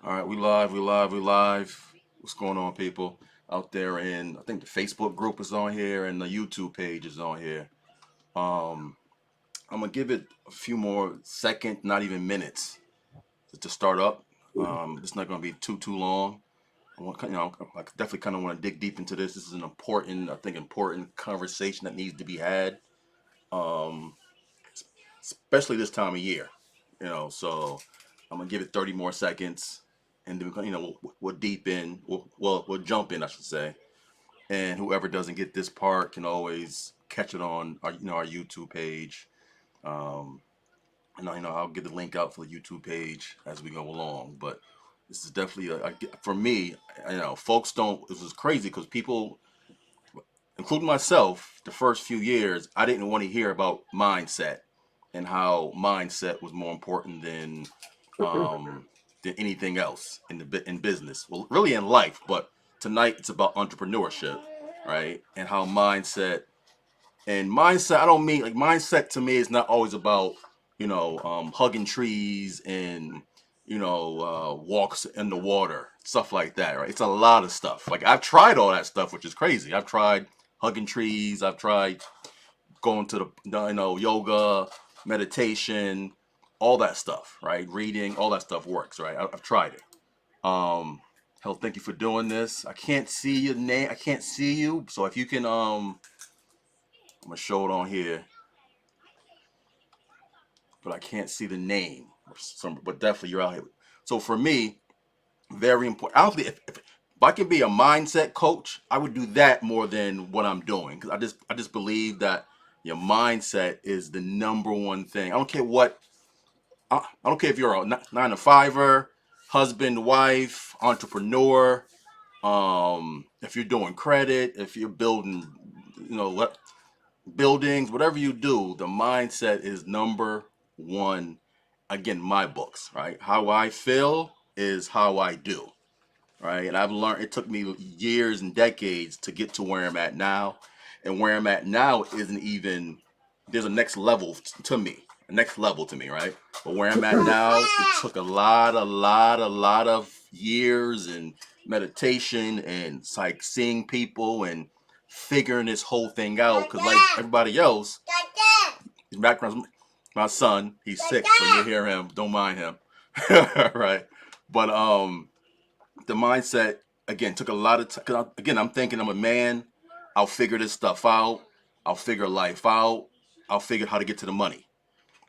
All right, we live, we live, we live. What's going on, people out there? In I think the Facebook group is on here and the YouTube page is on here. Um, I'm gonna give it a few more seconds, not even minutes, to start up. It's not gonna be too long. I definitely kind of want to dig deep into this. This is an important, I think, important conversation that needs to be had, um, especially this time of year. So I'm gonna give it 30 more seconds, and then we'll deep in. We'll jump in, I should say. And whoever doesn't get this part can always catch it on our YouTube page. Um, I'll get the link out for the YouTube page as we go along. But this is definitely for me. Folks don't. This was crazy because people, including myself, the first few years, I didn't want to hear about mindset and how mindset was more important um, than anything else in business. Well, really in life, but tonight it's about entrepreneurship, right? And how mindset. I don't mean like mindset to me is not always about hugging trees and walks in the water, stuff like that, right? It's a lot of stuff. Like I've tried all that stuff, which is crazy. I've tried hugging trees. I've tried going to the yoga, meditation, all that stuff, right? Reading, all that stuff works, right? I've tried it. Um, Hell, thank you for doing this. I can't see your name. I can't see you. So if you can, I'm gonna show it on here, but I can't see the name. But definitely you're out here. So for me, very important. I don't think if I can be a mindset coach, I would do that more than what I'm doing because I just believe that your mindset is the number one thing. I don't care if you're a nine to fiver, husband, wife, entrepreneur. If you're doing credit, if you're building, buildings, whatever you do, the mindset is number one. Again, my books, right? How I feel is how I do, right? And I've learned it took me years and decades to get to where I'm at now. And where I'm at now isn't even, there's a next level to me, a next level to me, right? But where I'm at now, it took a lot of years and meditation and it's like seeing people and figuring this whole thing out. Because like everybody else, his background's my son. He's sick, so you hear him. Don't mind him, right? But the mindset again took a lot of time. Again, I'm thinking I'm a man. I'll figure this stuff out. I'll figure life out. I'll figure how to get to the money.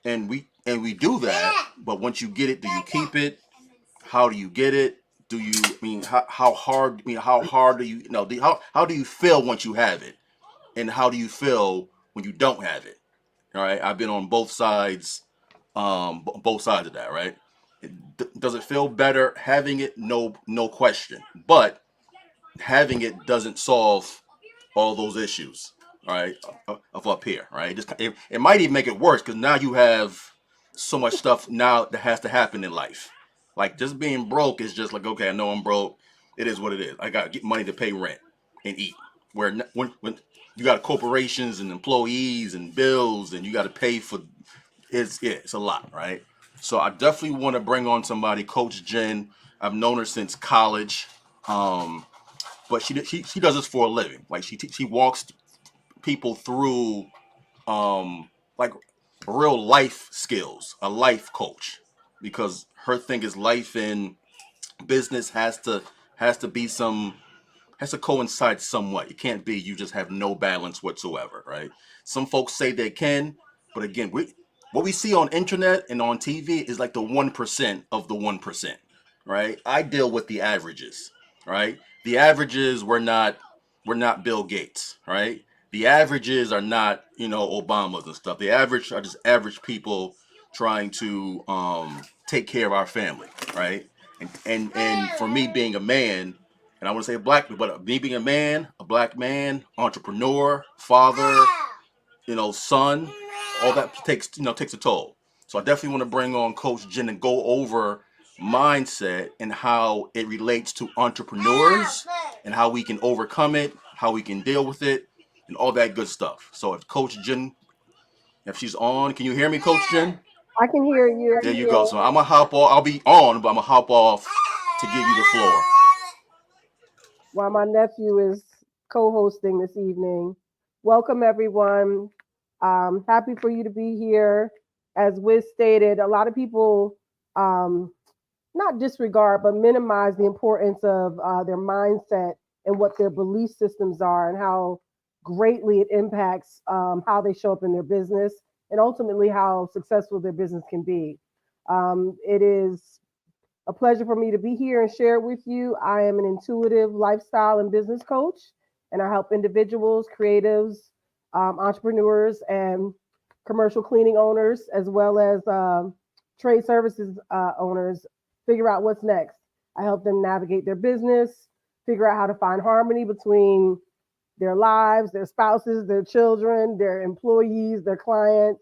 And we do that. But once you get it, do you keep it? How do you get it? Do you I mean how hard? I mean how hard do how do you feel once you have it? And how do you feel when you don't have it? All right. I've been on both sides of that. Right. Does it feel better having it? No, no question. But having it doesn't solve all those issues, all right, of up here, right? It might even make it worse because now you have so much stuff now that has to happen in life. Like just being broke is just like, okay, I know I'm broke. It is what it is. I got to get money to pay rent and eat. Where when you got corporations and employees and bills and you got to pay for it's a lot, right? So I definitely want to bring on somebody, Coach Jen. I've known her since college. Um, but she does this for a living. Like she walks people through like real life skills, a life coach, because her thing is life and business has to be some has to coincide somewhat. It can't be you just have no balance whatsoever, right? Some folks say they can, but again, what we see on internet and on TV is like the 1% of the 1%, right? I deal with the averages, right? The averages were not Bill Gates, right? The averages are not, Obamas and stuff. The average are just average people trying to take care of our family, right? And for me being a man, and I want to say black, but me being a man, a black man, entrepreneur, father, son, all that takes a toll. So I definitely want to bring on Coach Jen and go over mindset and how it relates to entrepreneurs and how we can overcome it, how we can deal with it, and all that good stuff. So if Coach Jen, if she's on, can you hear me, Coach Jen? I can hear you. There you go. So I'm gonna hop off. I'll be on, but I'm gonna hop off to give you the floor. While my nephew is co-hosting this evening. Welcome, everyone. Happy for you to be here. As Wiz stated, a lot of people um, not disregard, but minimize the importance of their mindset and what their belief systems are and how greatly it impacts how they show up in their business and ultimately how successful their business can be. It is a pleasure for me to be here and share with you. I am an intuitive lifestyle and business coach, and I help individuals, creatives, entrepreneurs, and commercial cleaning owners, as well as trade services owners, figure out what's next. I help them navigate their business, figure out how to find harmony between their lives, their spouses, their children, their employees, their clients,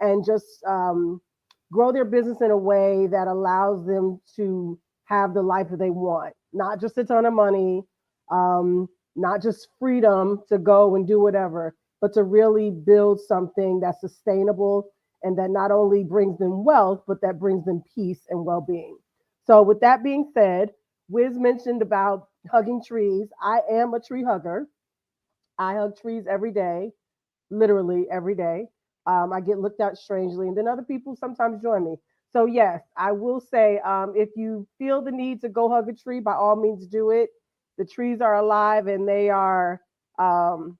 and just grow their business in a way that allows them to have the life that they want. Not just a ton of money, not just freedom to go and do whatever, but to really build something that's sustainable and that not only brings them wealth, but that brings them peace and well being. So, with that being said, Wiz mentioned about hugging trees. I am a tree hugger. I hug trees every day, literally every day. I get looked at strangely, and then other people sometimes join me. So yes, I will say, if you feel the need to go hug a tree, by all means do it. The trees are alive, and they are um,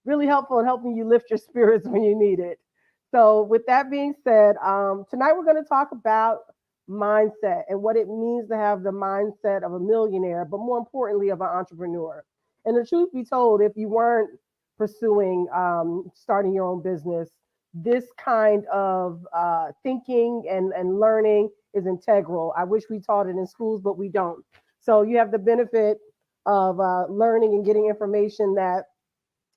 really helpful in helping you lift your spirits when you need it. So, with that being said, tonight we're going to talk about mindset and what it means to have the mindset of a millionaire, but more importantly, of an entrepreneur. And the truth be told, if you weren't pursuing starting your own business, this kind of thinking and learning is integral. I wish we taught it in schools, but we don't. So, you have the benefit of learning and getting information that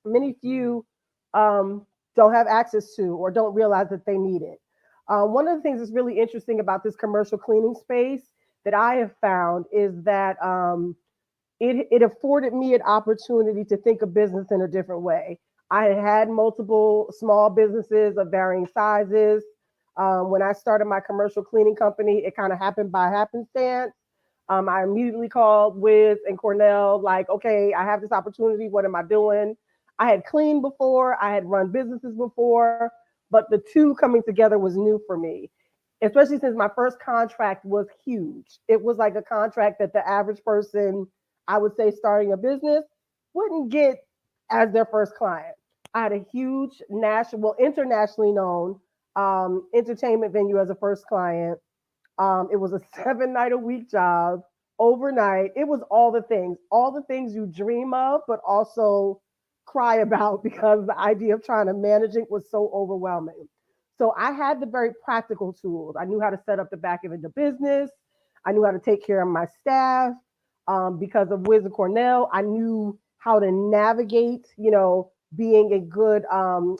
many few don't have access to or don't realize that they need it. One of the things that's really interesting about this commercial cleaning space that I have found is that it afforded me an opportunity to think of business in a different way. I had had multiple small businesses of varying sizes. When I started my commercial cleaning company, it kind of happened by happenstance. I immediately called Wiz and Cornell, like, okay, I have this opportunity. What am I doing? I had cleaned before, I had run businesses before, but the two coming together was new for me, especially since my first contract was huge. It was like a contract that the average person, I would say, starting a business wouldn't get as their first client. I had a huge national, well, internationally known entertainment venue as a first client. It was a 7 night a week job, overnight. It was all the things you dream of, but also cry about because the idea of trying to manage it was so overwhelming. So I had the very practical tools. I knew how to set up the back end of the business. I knew how to take care of my staff. Because of Wiz and Cornell, I knew how to navigate, being a good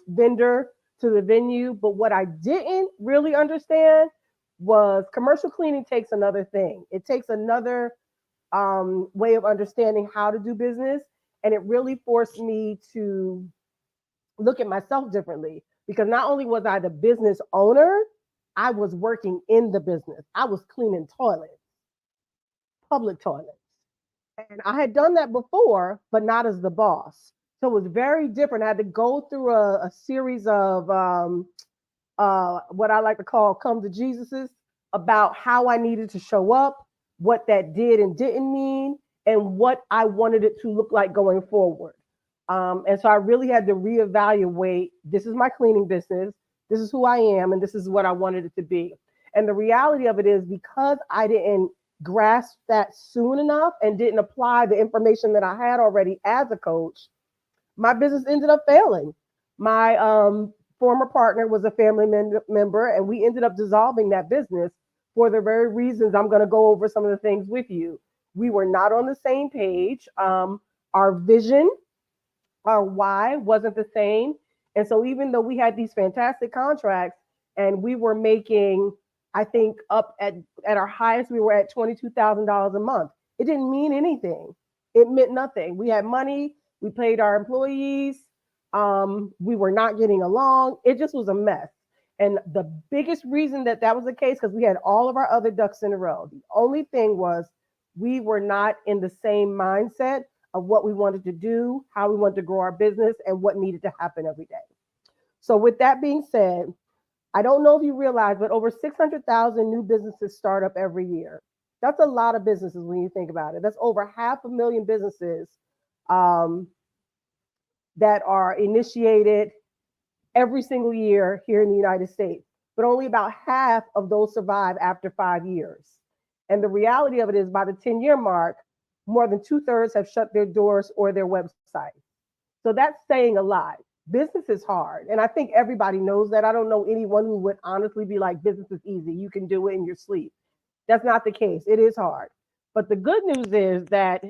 vendor to the venue. But what I didn't really understand was commercial cleaning takes another thing. It takes another way of understanding how to do business. And it really forced me to look at myself differently because not only was I the business owner, I was working in the business. I was cleaning toilets, public toilets. And I had done that before, but not as the boss. So it was very different. I had to go through a series of what I like to call come to Jesuses about how I needed to show up, what that did and didn't mean, and what I wanted it to look like going forward. And so I really had to reevaluate this is my cleaning business, this is who I am, and this is what I wanted it to be. And the reality of it is because I didn't grasp that soon enough and didn't apply the information that I had already as a coach, my business ended up failing. My former partner was a family member, and we ended up dissolving that business for the very reasons I'm going to go over some of the things with you. We were not on the same page. Our vision, our why wasn't the same. And so, even though we had these fantastic contracts and we were making, I think, up at our highest, we were at $22,000 a month. It didn't mean anything. It meant nothing. We had money, we paid our employees, we were not getting along. It just was a mess. And the biggest reason that that was the case, because we had all of our other ducks in a row. The only thing was we were not in the same mindset of what we wanted to do, how we wanted to grow our business, and what needed to happen every day. So, with that being said, I don't know if you realize, but over 600,000 new businesses start up every year. That's a lot of businesses when you think about it. That's over 500,000 businesses um, that are initiated every single year here in the United States. But only about half of those survive after 5 years. And the reality of it is, by the 10-year mark, more than two-thirds have shut their doors or their website. So that's saying a lot. Business is hard. And I think everybody knows that. I don't know anyone who would honestly be like, business is easy. You can do it in your sleep. That's not the case. It is hard. But the good news is that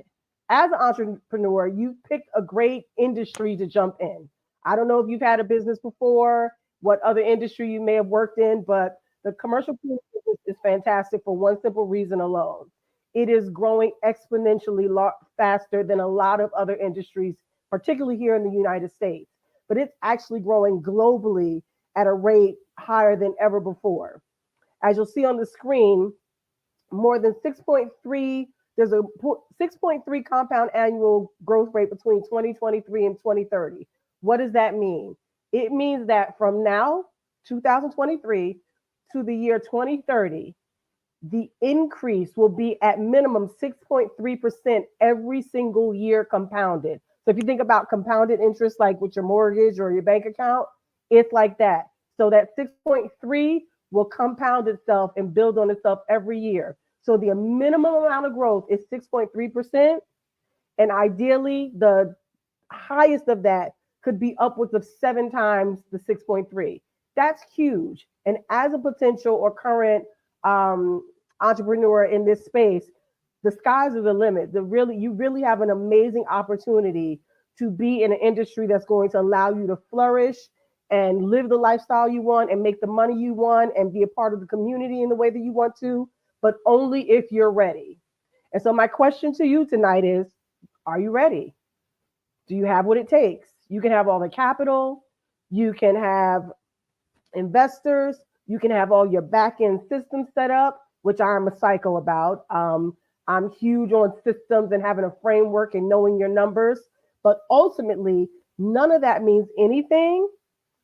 as an entrepreneur, you picked a great industry to jump in. I don't know if you've had a business before, what other industry you may have worked in, but the commercial cleaning business is fantastic for one simple reason alone. It is growing exponentially faster than a lot of other industries, particularly here in the United States. But it's actually growing globally at a rate higher than ever before. As you'll see on the screen, more than 6.3, there's a 6.3 compound annual growth rate between 2023 and 2030. What does that mean? It means that from now, 2023, to the year 2030, the increase will be at minimum 6.3% every single year compounded. So if you think about compounded interest, like with your mortgage or your bank account, it's like that. So that 6.3 will compound itself and build on itself every year. So the minimum amount of growth is 6.3%. And ideally, the highest of that could be upwards of 7 times the 6.3. That's huge. And as a potential or current entrepreneur in this space, the skies are the limit. You really have an amazing opportunity to be in an industry that's going to allow you to flourish and live the lifestyle you want and make the money you want and be a part of the community in the way that you want to, but only if you're ready. And so my question to you tonight is, are you ready? Do you have what it takes? You can have all the capital, you can have investors, you can have all your back end systems set up, which I'm a psycho about. I'm huge on systems and having a framework and knowing your numbers. But ultimately, none of that means anything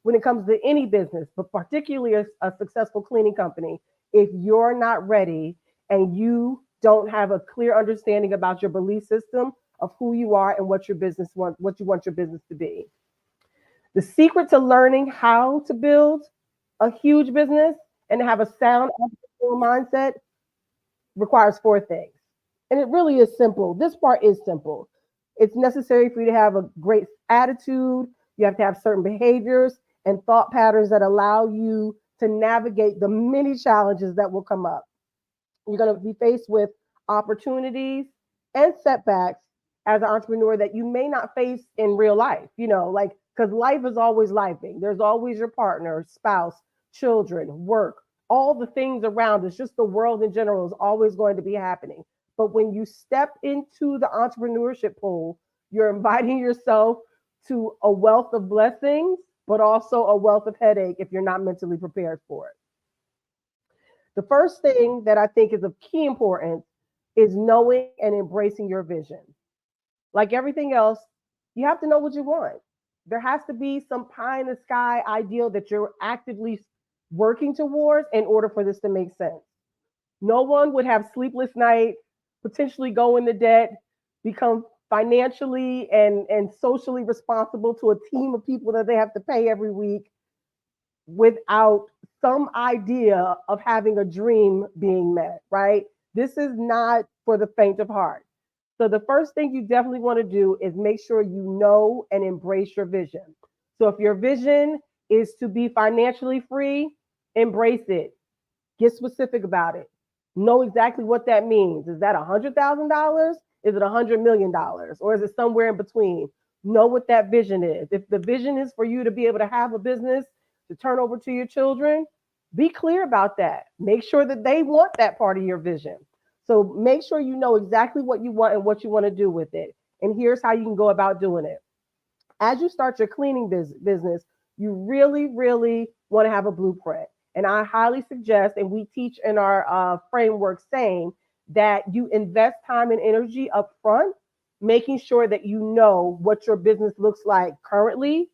when it comes to any business, but particularly a successful cleaning company, if you're not ready and you don't have a clear understanding about your belief system of who you are and what what you want your business to be. The secret to learning how to build a huge business and have a sound entrepreneurial mindset requires 4 things. And it really is simple. This part is simple. It's necessary for you to have a great attitude. You have to have certain behaviors and thought patterns that allow you to navigate the many challenges that will come up. You're going to be faced with opportunities and setbacks as an entrepreneur that you may not face in real life, like, because life is always lifing. There's always your partner, spouse, children, work, all the things around us, just the world in general is always going to be happening. But when you step into the entrepreneurship pool, you're inviting yourself to a wealth of blessings, but also a wealth of headache if you're not mentally prepared for it. The first thing that I think is of key importance is knowing and embracing your vision. Like everything else, you have to know what you want. There has to be some pie in the sky ideal that you're actively working towards in order for this to make sense. No one would have sleepless nights, potentially go into debt, become financially and socially responsible to a team of people that they have to pay every week without some idea of having a dream being met, right? This is not for the faint of heart. So the first thing you definitely want to do is make sure you know and embrace your vision. So if your vision is to be financially free, embrace it. Get specific about it. Know exactly what that means. Is that $100,000? Is it $100 million? Or is it somewhere in between? Know what that vision is. If the vision is for you to be able to have a business to turn over to your children, be clear about that. Make sure that they want that part of your vision. So make sure you know exactly what you want and what you want to do with it. And here's how you can go about doing it. As you start your cleaning business, you really, really want to have a blueprint. And I highly suggest, and we teach in our framework saying that you invest time and energy up front, making sure that you know what your business looks like currently,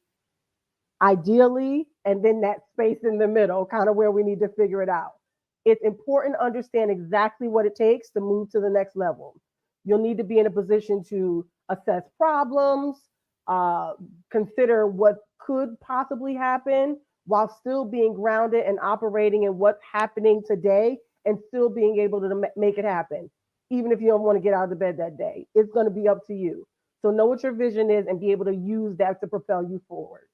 ideally, and then that space in the middle, kind of where we need to figure it out. It's important to understand exactly what it takes to move to the next level. You'll need to be in a position to assess problems, uh, consider what could possibly happen while still being grounded and operating in what's happening today and still being able to make it happen. Even if you don't want to get out of the bed that day, it's going to be up to you. So know what your vision is and be able to use that to propel you forward.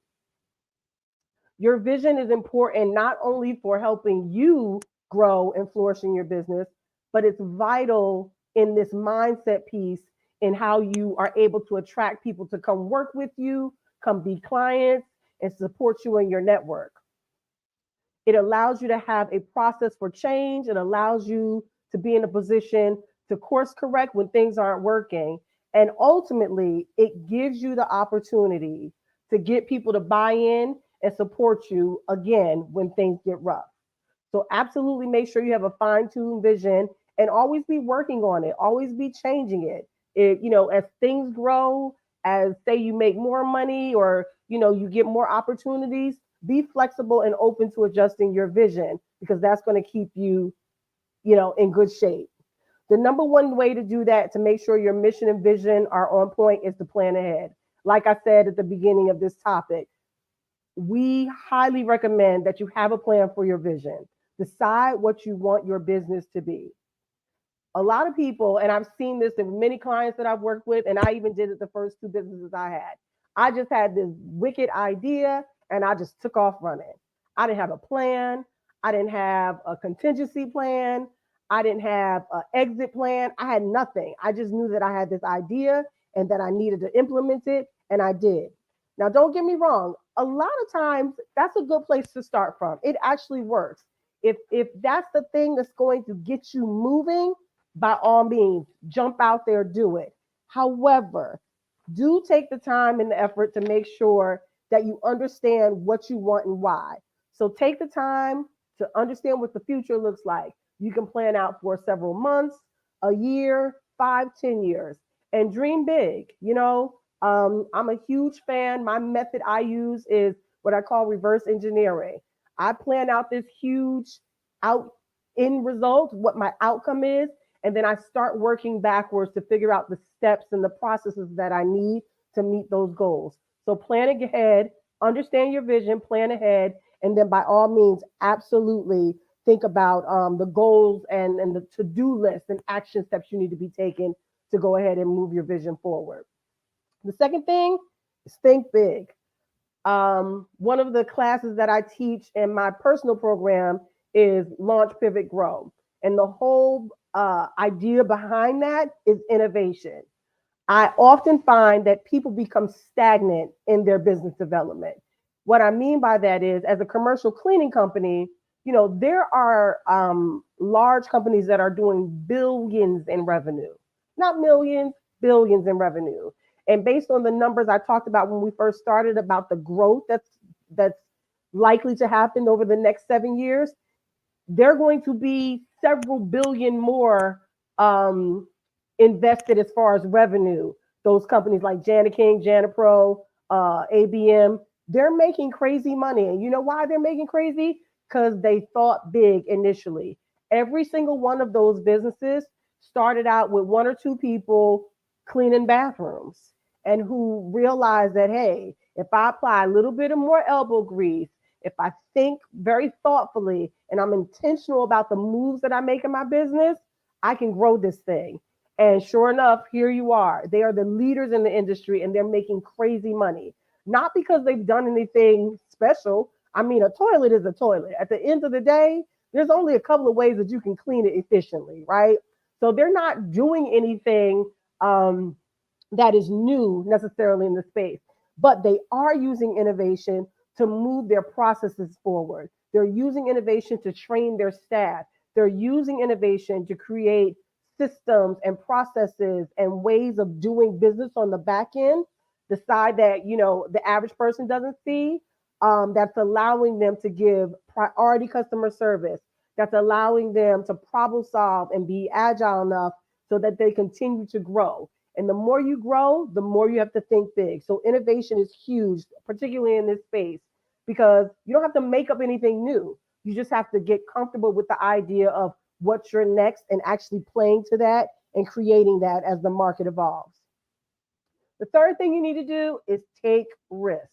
Your vision is important not only for helping you grow and flourish in your business, but it's vital in this mindset piece in how you are able to attract people to come work with you, come be clients, and support you in your network. It allows you to have a process for change. It allows you to be in a position to course correct when things aren't working. And ultimately, it gives you the opportunity to get people to buy in and support you again when things get rough. So, absolutely make sure you have a fine tuned vision and always be working on it, always be changing it. As things grow, as say you make more money or, you get more opportunities, be flexible and open to adjusting your vision because that's going to keep you, in good shape. The number one way to do that to make sure your mission and vision are on point is to plan ahead. Like I said at the beginning of this topic, we highly recommend that you have a plan for your vision. Decide what you want your business to be. A lot of people, and I've seen this in many clients that I've worked with, and I even did it the first two businesses I had. I just had this wicked idea and I just took off running. I didn't have a plan. I didn't have a contingency plan. I didn't have an exit plan. I had nothing. I just knew that I had this idea and that I needed to implement it, and I did. Now, don't get me wrong. A lot of times, that's a good place to start from. It actually works. If that's the thing that's going to get you moving, by all means, jump out there, do it. However, do take the time and the effort to make sure that you understand what you want and why. So take the time to understand what the future looks like. You can plan out for several months, a year, 5, 10 years, and dream big. I'm a huge fan. My method I use is what I call reverse engineering. I plan out this huge out end result, what my outcome is, and then I start working backwards to figure out the steps and the processes that I need to meet those goals. So plan ahead, understand your vision, plan ahead, and then by all means, absolutely think about the goals and the to-do list and action steps you need to be taken to go ahead and move your vision forward. The second thing is think big. One of the classes that I teach in my personal program is Launch, Pivot, Grow. And the whole idea behind that is innovation. I often find that people become stagnant in their business development. What I mean by that is, as a commercial cleaning company, there are large companies that are doing billions in revenue, not millions, billions in revenue. And based on the numbers I talked about when we first started about the growth that's likely to happen over the next 7 years, they're going to be several billion more invested as far as revenue. Those companies like Jana King, Jana Pro, ABM, they're making crazy money. And you know why they're making crazy? Because they thought big initially. Every single one of those businesses started out with one or two people cleaning bathrooms and who realized that, hey, if I apply a little bit of more elbow grease, if I think very thoughtfully and I'm intentional about the moves that I make in my business, I can grow this thing. And sure enough, here you are. They are the leaders in the industry and they're making crazy money. Not because they've done anything special. I mean, a toilet is a toilet. At the end of the day, there's only a couple of ways that you can clean it efficiently, right? So they're not doing anything that is new necessarily in the space, but they are using innovation to move their processes forward. They're using innovation to train their staff. They're using innovation to create systems and processes and ways of doing business on the back end, the side that the average person doesn't see. That's allowing them to give priority customer service. that's allowing them to problem solve and be agile enough so that they continue to grow. And the more you grow, the more you have to think big. So innovation is huge, particularly in this space, because you don't have to make up anything new. You just have to get comfortable with the idea of what's your next and actually playing to that and creating that as the market evolves. The third thing you need to do is take risks.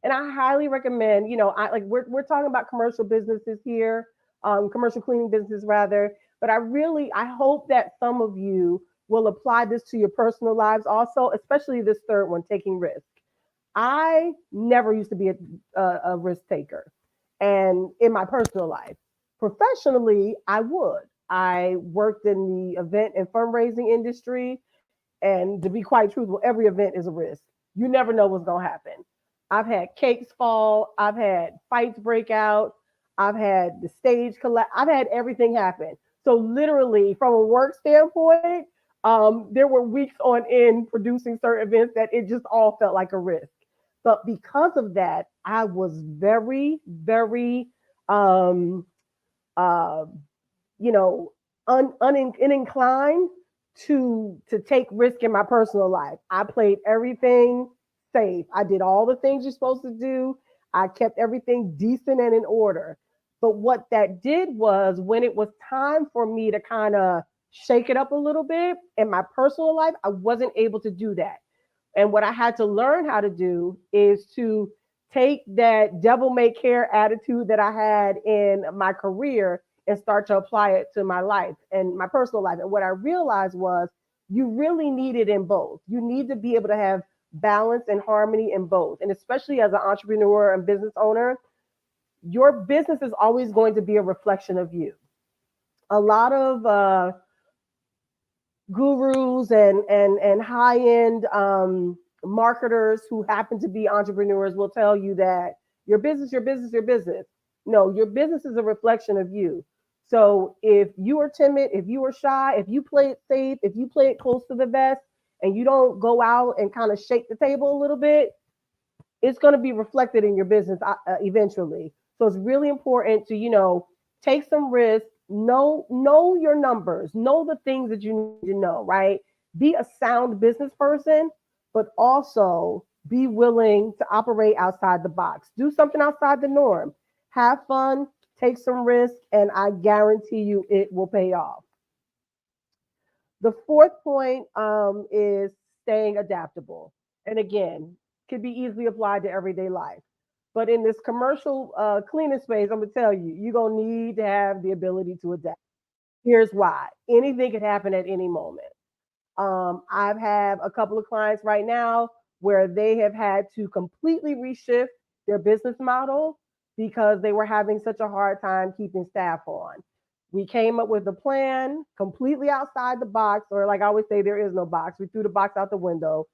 And I highly recommend, I like we're talking about commercial businesses here, commercial cleaning businesses rather. But I hope that some of you will apply this to your personal lives also, especially this third one, taking risk. I never used to be a risk taker, and in my personal life, professionally, I would. I worked in the event and fundraising industry, and to be quite truthful, every event is a risk. You never know what's going to happen. I've had cakes fall. I've had fights break out. I've had the stage collapse. I've had everything happen. So literally, from a work standpoint, there were weeks on end producing certain events that it just all felt like a risk. But because of that, I was very, very, um, uh, you know, uninclined to take risk in my personal life. I played everything safe. I did all the things you're supposed to do. I kept everything decent and in order. But what that did was when it was time for me to kind of shake it up a little bit in my personal life, I wasn't able to do that. And what I had to learn how to do is to take that devil may care attitude that I had in my career and start to apply it to my life and my personal life. And what I realized was you really need it in both. You need to be able to have balance and harmony in both. And especially as an entrepreneur and business owner, your business is always going to be a reflection of you. A lot of gurus and high end marketers who happen to be entrepreneurs will tell you that your business, your business, your business. No, your business is a reflection of you. So if you are timid, if you are shy, if you play it safe, if you play it close to the vest, and you don't go out and kind of shake the table a little bit, it's going to be reflected in your business eventually. So it's really important to, take some risks, know your numbers, know the things that you need to know, right? Be a sound business person, but also be willing to operate outside the box. Do something outside the norm. Have fun, take some risk, and I guarantee you it will pay off. The fourth point is staying adaptable. And again, can be easily applied to everyday life. But in this commercial cleaning space, I'm gonna tell you, you're gonna need to have the ability to adapt. Here's why: anything could happen at any moment. I've had a couple of clients right now where they have had to completely reshift their business model because they were having such a hard time keeping staff on. We came up with a plan completely outside the box, or like I always say, there is no box. We threw the box out the window.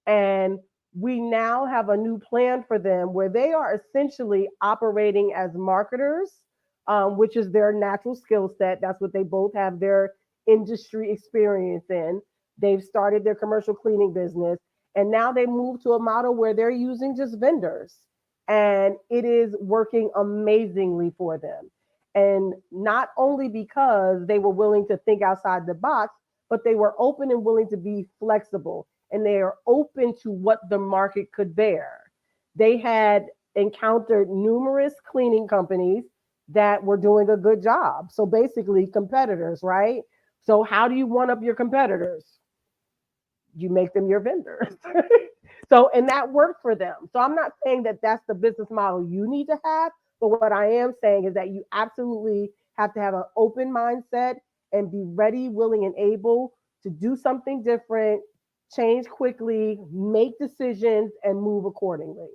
And we now have a new plan for them where they are essentially operating as marketers, which is their natural skill set. That's what they both have their industry experience in. They've started their commercial cleaning business, and now they move to a model where they're using just vendors. And it is working amazingly for them. And not only because they were willing to think outside the box, but they were open and willing to be flexible, and they are open to what the market could bear. They had encountered numerous cleaning companies that were doing a good job. So basically, competitors, right? So, how do you one up your competitors? You make them your vendors. So, and that worked for them. So, I'm not saying that that's the business model you need to have, but what I am saying is that you absolutely have to have an open mindset and be ready, willing, and able to do something different, change quickly, make decisions, and move accordingly.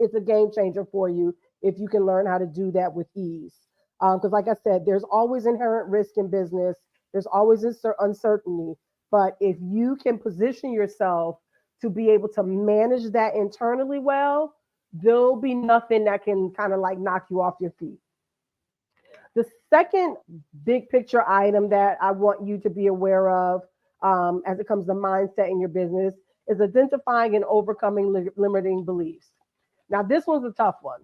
It's a game changer for you if you can learn how to do that with ease. Because, like I said, there's always inherent risk in business, there's always uncertainty. But if you can position yourself to be able to manage that internally well, there'll be nothing that can kind of like knock you off your feet. The second big picture item that I want you to be aware of as it comes to mindset in your business is identifying and overcoming limiting beliefs. Now, this one's a tough one.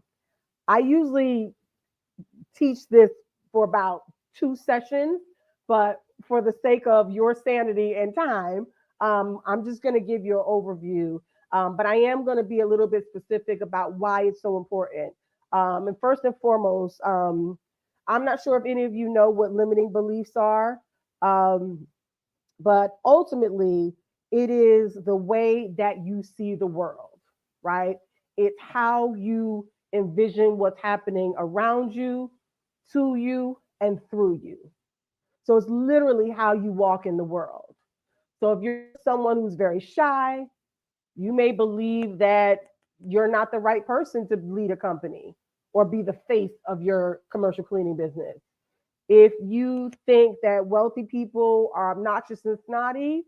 I usually teach this for about 2 sessions, but for the sake of your sanity and time, I'm just going to give you an overview. But I am going to be a little bit specific about why it's so important. And first and foremost, I'm not sure if any of you know what limiting beliefs are, um, but ultimately, it is the way that you see the world, right? It's how you envision what's happening around you, to you, and through you. So it's literally how you walk in the world. So if you're someone who's very shy, you may believe that you're not the right person to lead a company or be the face of your commercial cleaning business. If you think that wealthy people are obnoxious and snotty,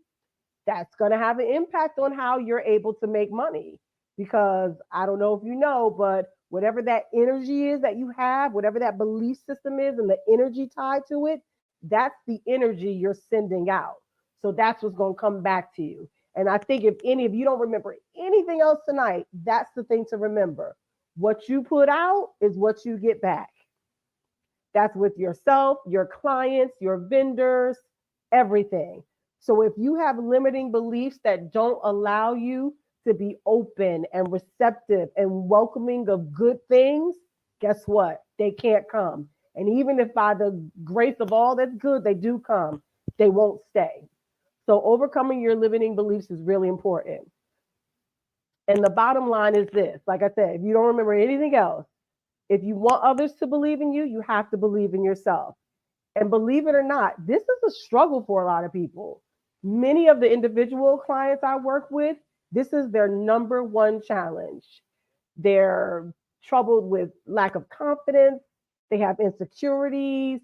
that's going to have an impact on how you're able to make money. Because I don't know if you know, but whatever that energy is that you have, whatever that belief system is, and the energy tied to it, that's the energy you're sending out. So that's what's going to come back to you. And I think if any of you don't remember anything else tonight, that's the thing to remember. What you put out is what you get back. That's with yourself, your clients, your vendors, everything. So if you have limiting beliefs that don't allow you to be open and receptive and welcoming of good things, guess what? They can't come. And even if by the grace of all that's good, they do come, they won't stay. So overcoming your limiting beliefs is really important. And the bottom line is this, like I said, if you don't remember anything else, if you want others to believe in you, you have to believe in yourself. And believe it or not, this is a struggle for a lot of people. Many of the individual clients I work with, this is their number one challenge. They're troubled with lack of confidence. They have insecurities.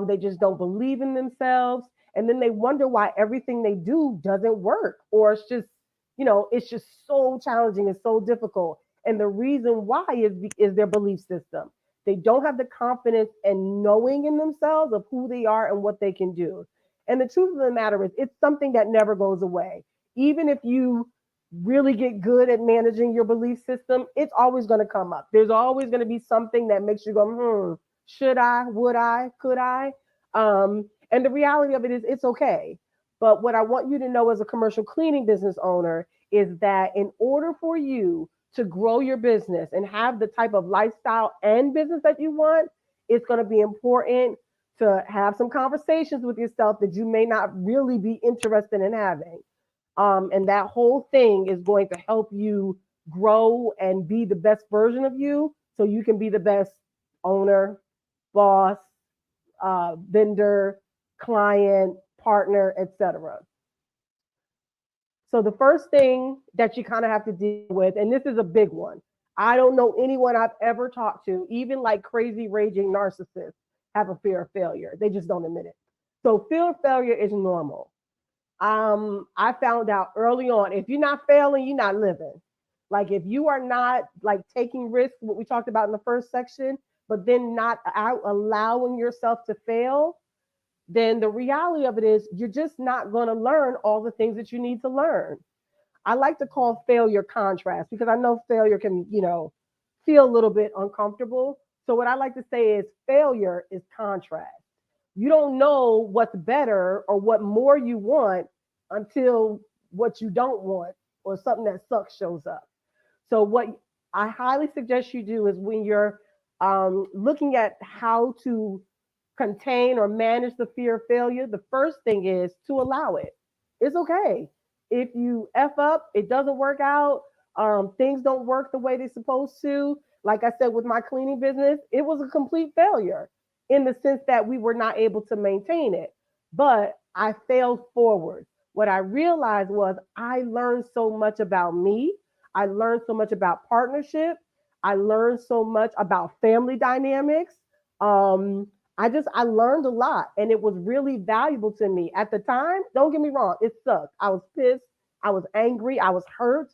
They just don't believe in themselves. And then they wonder why everything they do doesn't work, or it's just, it's just so challenging and so difficult. And the reason why is their belief system. They don't have the confidence and knowing in themselves of who they are and what they can do. And the truth of the matter is, it's something that never goes away. Even if you really get good at managing your belief system, it's always going to come up. There's always going to be something that makes you go, should I, would I, could I? And the reality of it is, it's okay. But what I want you to know as a commercial cleaning business owner is that in order for you to grow your business and have the type of lifestyle and business that you want, it's going to be important to have some conversations with yourself that you may not really be interested in having. And that whole thing is going to help you grow and be the best version of you so you can be the best owner, boss, vendor, client, partner, etc. So the first thing that you kind of have to deal with, and this is a big one. I don't know anyone I've ever talked to, even like crazy raging narcissists, have a fear of failure. They just don't admit it. So fear of failure is normal. I found out early on, if you're not failing, you're not living. Like if you are not like taking risks, what we talked about in the first section, but then not out allowing yourself to fail, then the reality of it is you're just not going to learn all the things that you need to learn. I like to call failure contrast because I know failure can, feel a little bit uncomfortable. So what I like to say is failure is contrast. You don't know what's better or what more you want until what you don't want or something that sucks shows up. So what I highly suggest you do is when you're looking at how to contain or manage the fear of failure, the first thing is to allow it. It's okay. If you F up, it doesn't work out, things don't work the way they're supposed to. Like I said, with my cleaning business, it was a complete failure in the sense that we were not able to maintain it. But I failed forward. What I realized was I learned so much about me. I learned so much about partnership. I learned so much about family dynamics. Um, I learned a lot and it was really valuable to me. At the time, don't get me wrong, it sucked. I was pissed, I was angry, I was hurt.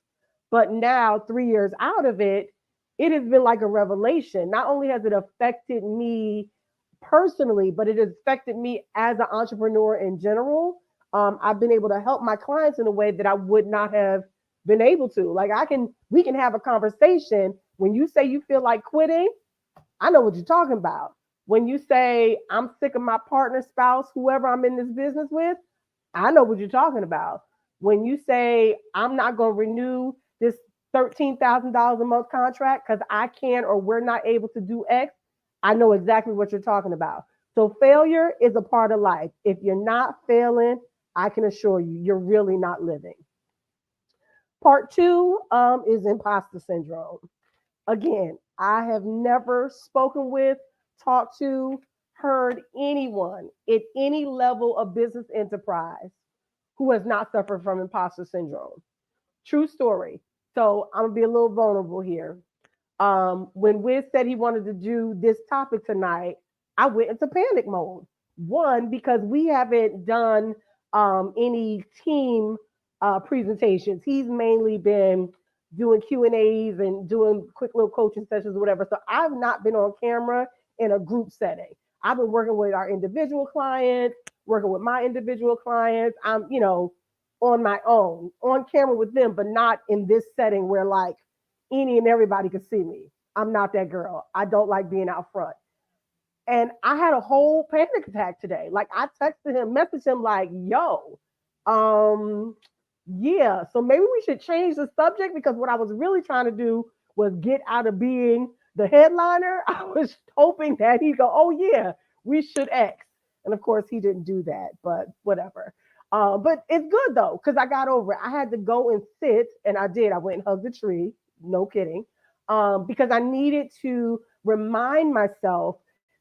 But now, 3 years out of it, it has been like a revelation. Not only has it affected me personally, but it has affected me as an entrepreneur in general. I've been able to help my clients in a way that I would not have been able to. Like we can have a conversation. When you say you feel like quitting, I know what you're talking about. When you say, I'm sick of my partner, spouse, whoever I'm in this business with, I know what you're talking about. When you say, I'm not going to renew this $13,000 a month contract because I can or we're not able to do X, I know exactly what you're talking about. So failure is a part of life. If you're not failing, I can assure you, you're really not living. Part two is imposter syndrome. Again, I have never spoken with, talked to, heard anyone at any level of business enterprise who has not suffered from imposter syndrome. True story. So I'm gonna be a little vulnerable here. When Wiz said he wanted to do this topic tonight, I went into panic mode. One, because we haven't done any team presentations. He's mainly been doing Q&As and doing quick little coaching sessions or whatever. So I've not been on camera in a group setting. I've been working with our individual clients, working with my individual clients. I'm, on my own, on camera with them, but not in this setting where like any and everybody could see me. I'm not that girl. I don't like being out front. And I had a whole panic attack today. Like I texted him, messaged him like, yo, um, yeah, so maybe we should change the subject because what I was really trying to do was get out of being the headliner. I was hoping that he'd go, oh yeah, we should X. And of course he didn't do that, but whatever. But it's good though, because I got over it. I had to go and sit, and I did. I went and hugged the tree. No kidding. Because I needed to remind myself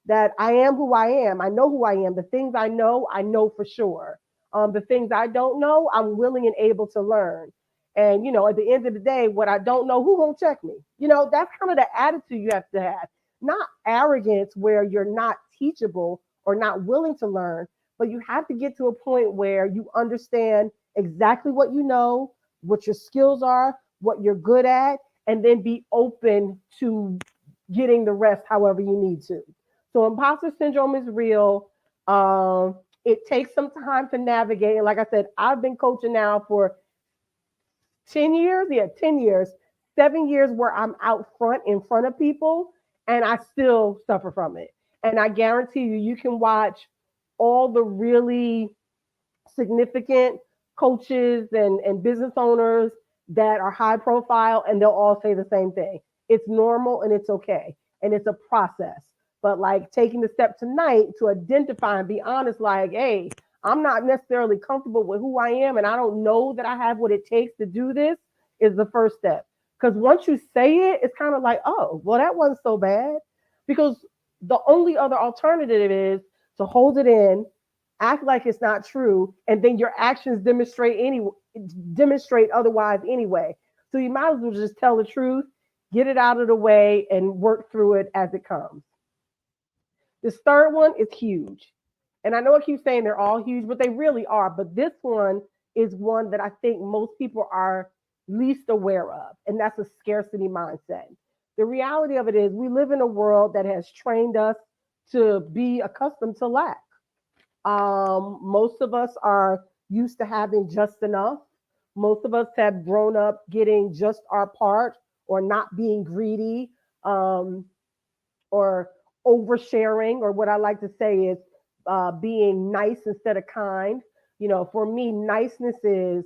that I am who I am. I know who I am. The things I know for sure. The things I don't know, I'm willing and able to learn. And at the end of the day, what I don't know, who gonna check me? That's kind of the attitude you have to have. Not arrogance where you're not teachable or not willing to learn, but you have to get to a point where you understand exactly what you know, what your skills are, what you're good at, and then be open to getting the rest however you need to. So imposter syndrome is real. It takes some time to navigate. And like I said, I've been coaching now for 10 years. Yeah, 10 years, 7 years where I'm out front in front of people and I still suffer from it. And I guarantee you, you can watch all the really significant coaches and business owners that are high profile, and they'll all say the same thing. It's normal and it's okay. And it's a process. But like taking the step tonight to identify and be honest, like, hey, I'm not necessarily comfortable with who I am, and I don't know that I have what it takes to do this is the first step. Because once you say it, it's kind of like, oh, well, that wasn't so bad. Because the only other alternative is to hold it in, act like it's not true, and then your actions demonstrate otherwise anyway. So you might as well just tell the truth, get it out of the way, and work through it as it comes. This third one is huge. And I know I keep saying they're all huge, but they really are. But this one is one that I think most people are least aware of, and that's a scarcity mindset. The reality of it is, we live in a world that has trained us to be accustomed to lack. Most of us are used to having just enough. Most of us have grown up getting just our part or not being greedy, or oversharing, or what I like to say is being nice instead of kind. For me, niceness is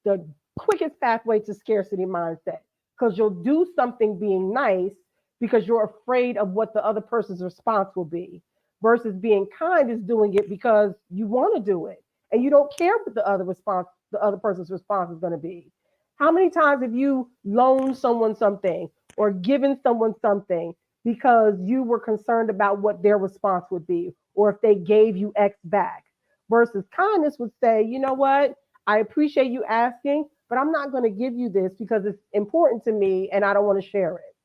the quickest pathway to scarcity mindset because you'll do something being nice because you're afraid of what the other person's response will be, versus being kind is doing it because you want to do it and you don't care what the other person's response is going to be. How many times have you loaned someone something or given someone something because you were concerned about what their response would be or if they gave you X back? Versus kindness would say, you know what, I appreciate you asking, but I'm not going to give you this because it's important to me and I don't want to share it.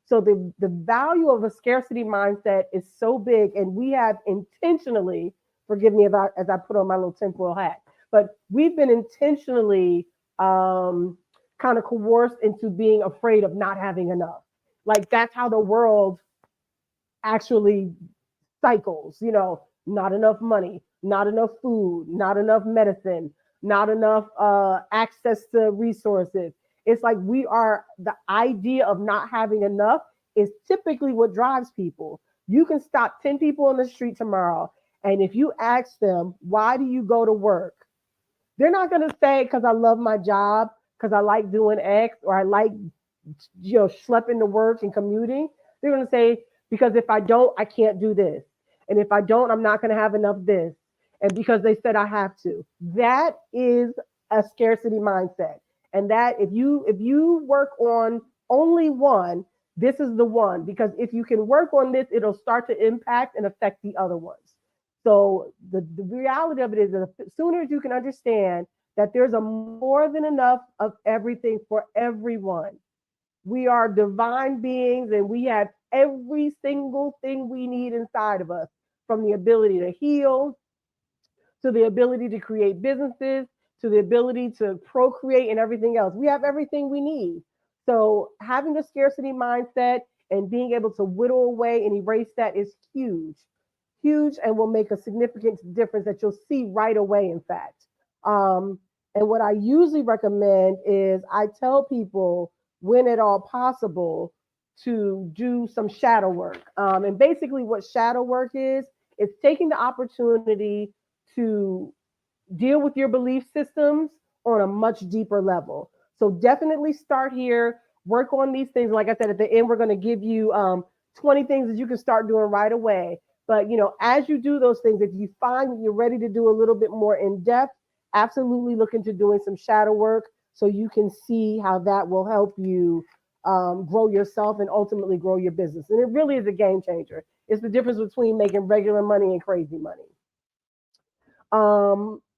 So the value of a scarcity mindset is so big, and we have intentionally, forgive me about as I put on my little tinfoil hat, but we've been intentionally kind of coerced into being afraid of not having enough. Like that's how the world actually cycles, not enough money, not enough food, not enough medicine, not enough access to resources. It's like the idea of not having enough is typically what drives people. You can stop 10 people on the street tomorrow. And if you ask them, why do you go to work? They're not going to say, because I love my job, because I like doing X, or I like, schlepping to work and commuting. They're going to say, because if I don't, I can't do this. And if I don't, I'm not going to have enough this. And because they said I have to. That is a scarcity mindset. And that if you work on only one, this is the one. Because if you can work on this, it'll start to impact and affect the other ones. So the reality of it is that as sooner as you can understand that there's a more than enough of everything for everyone. We are divine beings and we have every single thing we need inside of us, from the ability to heal, to the ability to create businesses, to the ability to procreate and everything else. We have everything we need. So having a scarcity mindset and being able to whittle away and erase that is huge, huge, and will make a significant difference that you'll see right away, in fact. Um, and what I usually recommend is I tell people, when at all possible, to do some shadow work. And basically, what shadow work is taking the opportunity to deal with your belief systems on a much deeper level. So definitely start here, work on these things. Like I said, at the end, we're going to give you 20 things that you can start doing right away. But as you do those things, if you find that you're ready to do a little bit more in depth, absolutely look into doing some shadow work so you can see how that will help you grow yourself and ultimately grow your business. And it really is a game changer. It's the difference between making regular money and crazy money.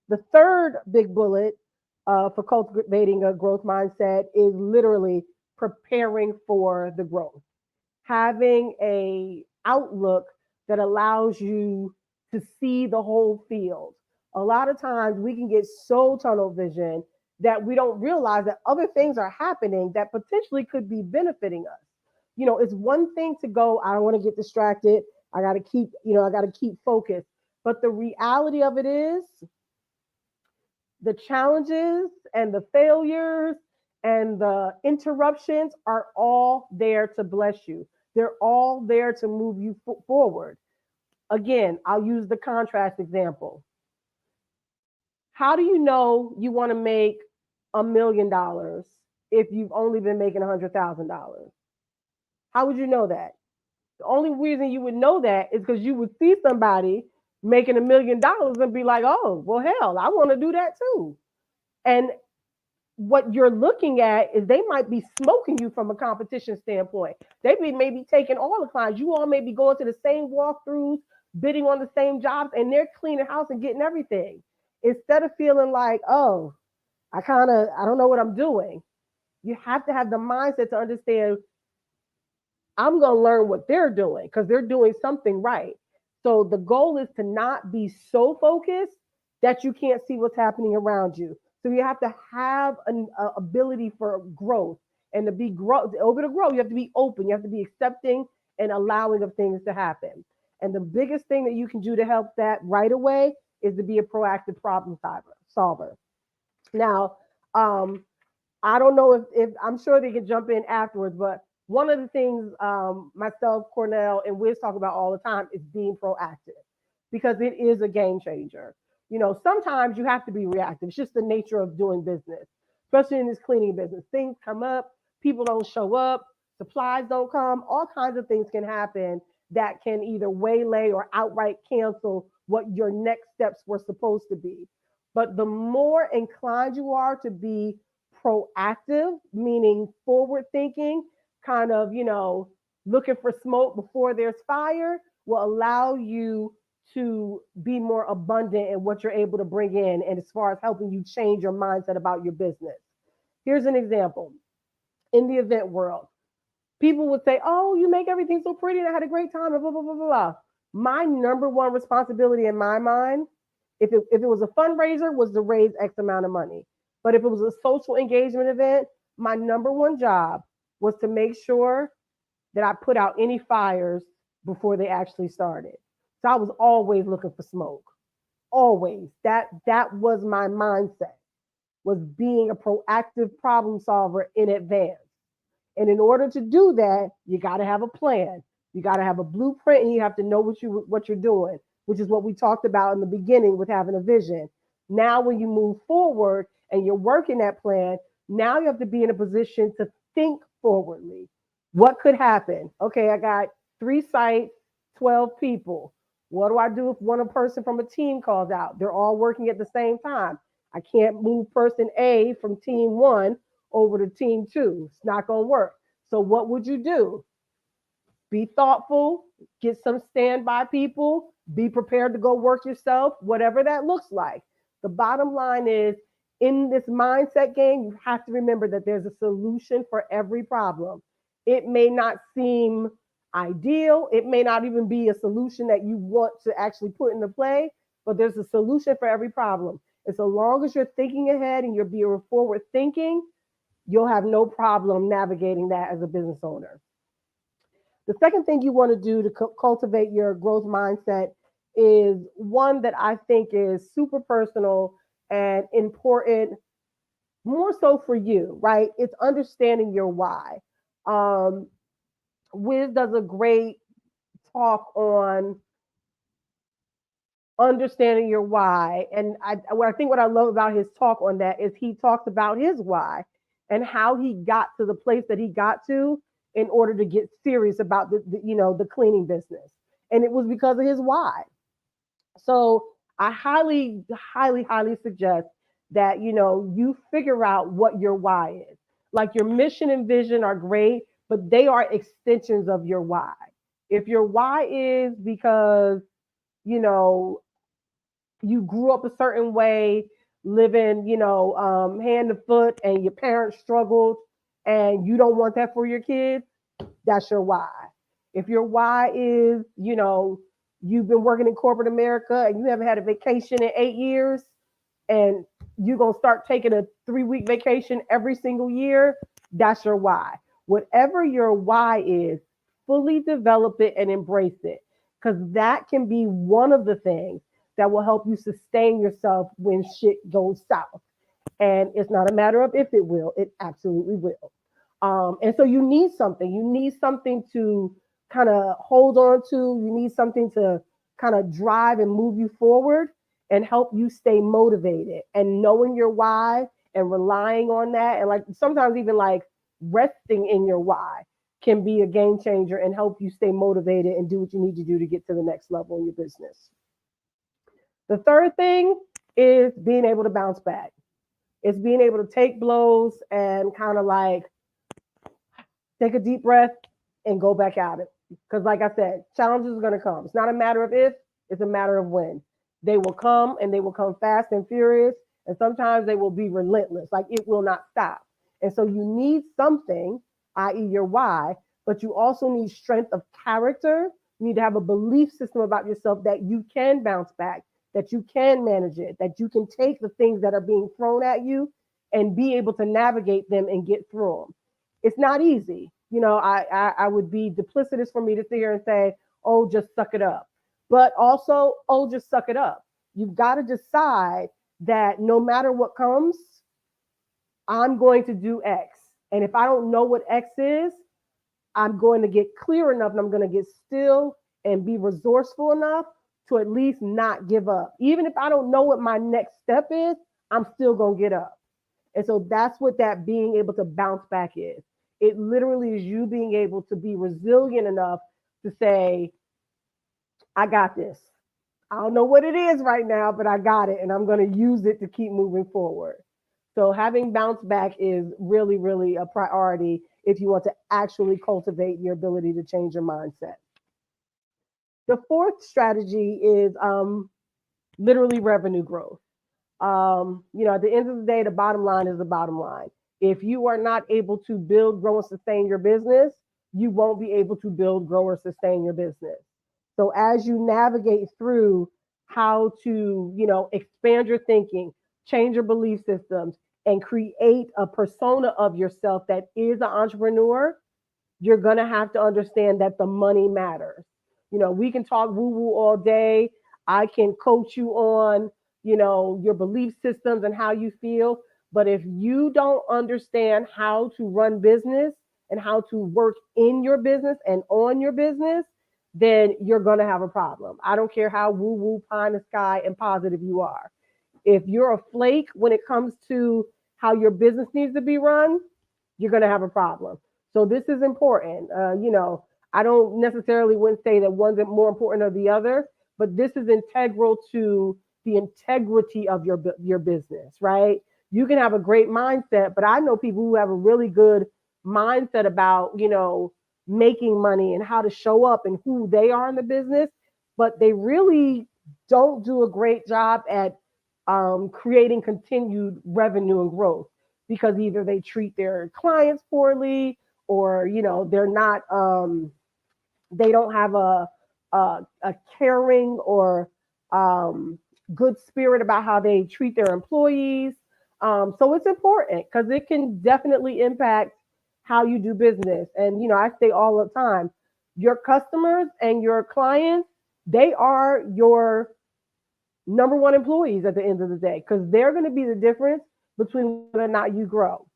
The third big bullet for cultivating a growth mindset is literally preparing for the growth, having a outlook that allows you to see the whole field. A lot of times we can get so tunnel vision that we don't realize that other things are happening that potentially could be benefiting us. It's one thing to go, I don't want to get distracted. I got to keep focused. But the reality of it is the challenges and the failures and the interruptions are all there to bless you. They're all there to move you forward. Again, I'll use the contrast example. How do you know you want to make $1 million if you've only been making $100,000? How would you know that? The only reason you would know that is because you would see somebody making $1 million and be like, oh, well, hell, I want to do that too. And what you're looking at is they might be smoking you from a competition standpoint. They may be taking all the clients. You all may be going to the same walkthroughs, bidding on the same jobs, and they're cleaning house and getting everything. Instead of feeling like, oh, I don't know what I'm doing. You have to have the mindset to understand I'm going to learn what they're doing because they're doing something right. So the goal is to not be so focused that you can't see what's happening around you. So you have to have an ability for growth, and to grow, you have to be open. You have to be accepting and allowing of things to happen. And the biggest thing that you can do to help that right away is to be a proactive problem solver. Now, um, I don't know if I'm sure they can jump in afterwards, but one of the things myself, Cornell, and Wiz talk about all the time is being proactive because it is a game changer. Sometimes you have to be reactive. It's just the nature of doing business, especially in this cleaning business. Things come up, people don't show up, supplies don't come, all kinds of things can happen that can either waylay or outright cancel what your next steps were supposed to be. But the more inclined you are to be proactive, meaning forward thinking, kind of, looking for smoke before there's fire, will allow you to be more abundant in what you're able to bring in and as far as helping you change your mindset about your business. Here's an example. In the event world, people would say, oh, you make everything so pretty and I had a great time and blah, blah, blah, blah, blah. My number one responsibility in my mind, if it was a fundraiser, was to raise X amount of money. But if it was a social engagement event, my number one job was to make sure that I put out any fires before they actually started. So I was always looking for smoke. Always. That was my mindset, was being a proactive problem solver in advance. And in order to do that, you got to have a plan. You got to have a blueprint, and you have to know what you're doing, which is what we talked about in the beginning with having a vision. Now, when you move forward and you're working that plan, now you have to be in a position to think forwardly. What could happen? Okay, I got 3 sites, 12 people. What do I do if one person from a team calls out? They're all working at the same time. I can't move person A from team one over to team two. It's not going to work. So, what would you do? Be thoughtful, get some standby people, be prepared to go work yourself, whatever that looks like. The bottom line is, in this mindset game, you have to remember that there's a solution for every problem. It may not seem ideal, it may not even be a solution that you want to actually put into play, but there's a solution for every problem. And so long as you're thinking ahead and you're being forward thinking, you'll have no problem navigating that as a business owner. The second thing you want to do to cultivate your growth mindset is one that I think is super personal and important, more so for you, right? It's understanding your why. Um, Wiz does a great talk on understanding your why. And what I love about his talk on that is he talks about his why and how he got to the place that he got to in order to get serious about the cleaning business. And it was because of his why. So I highly, highly, highly suggest that you figure out what your why is. Like your mission and vision are great, but they are extensions of your why. If your why is because you know you grew up a certain way, living, hand to foot, and your parents struggled, and you don't want that for your kids, that's your why. If your why is, you've been working in corporate America and you haven't had a vacation in 8 years, and you're going to start taking a 3 week vacation every single year, that's your why. Whatever your why is, fully develop it and embrace it, because that can be one of the things that will help you sustain yourself when shit goes south. And it's not a matter of if it will, it absolutely will. And so you need something. You need something to kind of hold on to. You need something to kind of drive and move you forward and help you stay motivated. And knowing your why and relying on that, and like sometimes even like resting in your why can be a game changer and help you stay motivated and do what you need to do to get to the next level in your business. The third thing is being able to bounce back. It's being able to take blows and kind of like take a deep breath and go back at it. Because, like I said, challenges are going to come. It's not a matter of if, it's a matter of when. They will come, and they will come fast and furious. And sometimes they will be relentless, like it will not stop. And so you need something, i.e., your why, but you also need strength of character. You need to have a belief system about yourself that you can bounce back, that you can manage it, that you can take the things that are being thrown at you and be able to navigate them and get through them. It's not easy. I would be duplicitous for me to sit here and say, oh, just suck it up. But also, oh, just suck it up. You've got to decide that no matter what comes, I'm going to do X. And if I don't know what X is, I'm going to get clear enough and I'm going to get still and be resourceful enough to at least not give up. Even if I don't know what my next step is, I'm still going to get up. And so that's what that being able to bounce back is. It literally is you being able to be resilient enough to say, I got this. I don't know what it is right now, but I got it and I'm going to use it to keep moving forward. So having bounce back is really, really a priority if you want to actually cultivate your ability to change your mindset. The fourth strategy is literally revenue growth. At the end of the day, the bottom line is the bottom line. If you are not able to build, grow, and sustain your business, you won't be able to build, grow, or sustain your business. So as you navigate through how to, expand your thinking, change your belief systems, and create a persona of yourself that is an entrepreneur, you're going to have to understand that the money matters. We can talk woo woo all day. I can coach you on, your belief systems and how you feel. But if you don't understand how to run business and how to work in your business and on your business, then you're going to have a problem. I don't care how woo woo, pie in the sky, and positive you are. If you're a flake when it comes to how your business needs to be run, you're going to have a problem. So this is important. I don't necessarily wouldn't say that one's more important than the other, but this is integral to the integrity of your business, right? You can have a great mindset, but I know people who have a really good mindset about, making money and how to show up and who they are in the business, but they really don't do a great job at creating continued revenue and growth because either they treat their clients poorly or they're not they don't have a caring or um, good spirit about how they treat their employees. So it's important because it can definitely impact how you do business. And I say all the time, your customers and your clients, they are your number one employees at the end of the day because they're going to be the difference between whether or not you grow.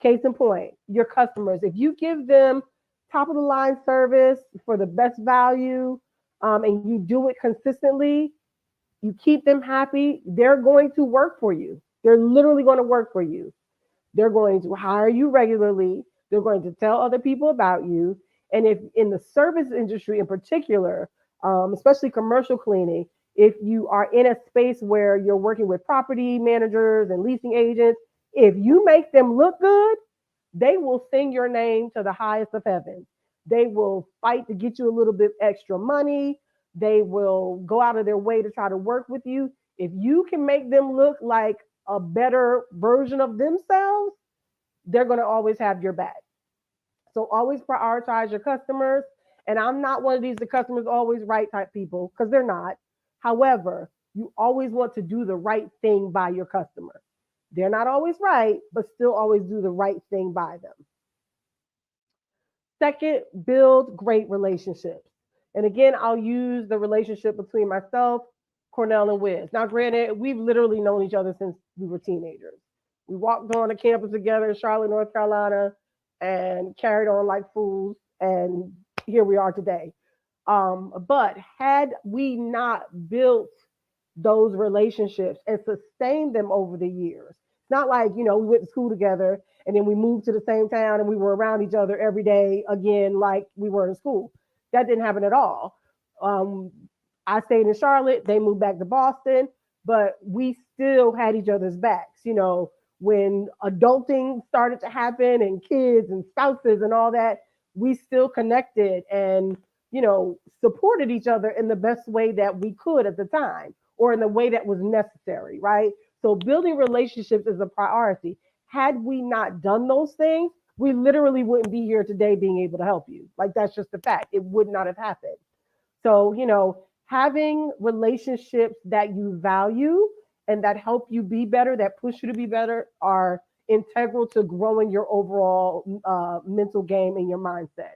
Case in point, your customers, if you give them top of the line service for the best value and you do it consistently, you keep them happy, they're going to work for you. They're literally going to work for you. They're going to hire you regularly. They're going to tell other people about you. And if in the service industry in particular, especially commercial cleaning, if you are in a space where you're working with property managers and leasing agents, if you make them look good, they will sing your name to the highest of heavens. They will fight to get you a little bit extra money. They will go out of their way to try to work with you. If you can make them look like a better version of themselves, they're going to always have your back. So always prioritize your customers. And I'm not one of these the customers always right type people because they're not. However, you always want to do the right thing by your customer. They're not always right, but still always do the right thing by them. Second, build great relationships. And again, I'll use the relationship between myself, Cornell, and Wiz. Now, granted, we've literally known each other since we were teenagers. We walked on the campus together in Charlotte, North Carolina, and carried on like fools. And here we are today. But had we not built those relationships and sustained them over the years, it's not like, we went to school together and then we moved to the same town and we were around each other every day again, like we were in school. That didn't happen at all. Um, I stayed in Charlotte, they moved back to Boston, but we still had each other's backs. When adulting started to happen and kids and spouses and all that, we still connected and supported each other in the best way that we could at the time or in the way that was necessary, right? So building relationships is a priority. Had we not done those things, we literally wouldn't be here today being able to help you. Like that's just a fact. It would not have happened. So, having relationships that you value and that help you be better, that push you to be better, are integral to growing your overall mental game and your mindset.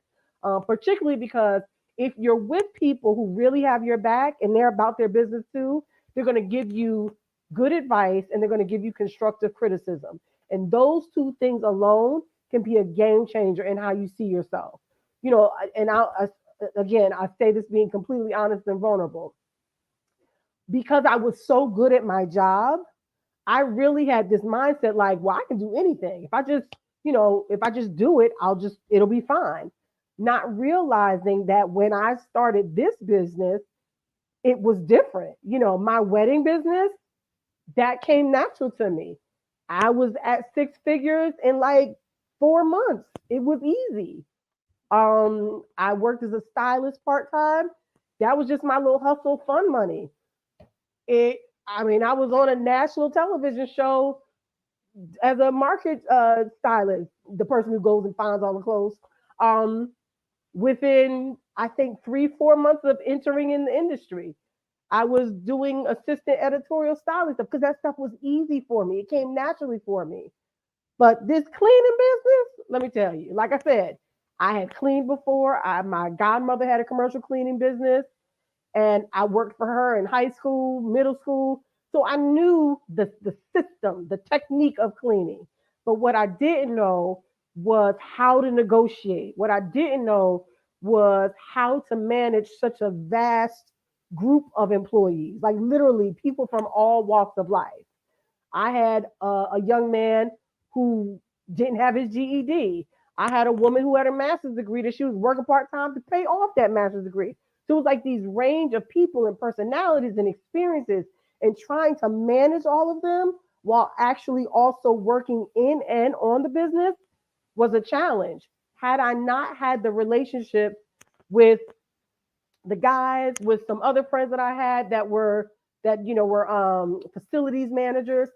Particularly because if you're with people who really have your back and they're about their business too, they're going to give you good advice and they're going to give you constructive criticism. And those two things alone can be a game changer in how you see yourself. And again, I say this being completely honest and vulnerable. Because I was so good at my job, I really had this mindset like, well, I can do anything. If I just do it, it'll be fine. Not realizing that when I started this business, it was different. My wedding business, that came natural to me. I was at six figures in like 4 months. It was easy. I worked as a stylist part time. That was just my little hustle fun money. It, I mean, I was on a national television show as a market stylist, the person who goes and finds all the clothes. Um, Within, I think, 3, 4 months of entering in the industry, I was doing assistant editorial styling stuff because that stuff was easy for me. It came naturally for me. But this cleaning business, let me tell you, like I said, I had cleaned before. My godmother had a commercial cleaning business, and I worked for her in high school, middle school. So I knew the system, the technique of cleaning. But what I didn't know was how to negotiate. What I didn't know was how to manage such a vast group of employees, like literally people from all walks of life. I had a young man who didn't have his GED. I had a woman who had a master's degree that she was working part time to pay off that master's degree. So it was like these range of people and personalities and experiences, and trying to manage all of them while actually also working in and on the business was a challenge. Had I not had the relationship with the guys, with some other friends that I had that were facilities managers,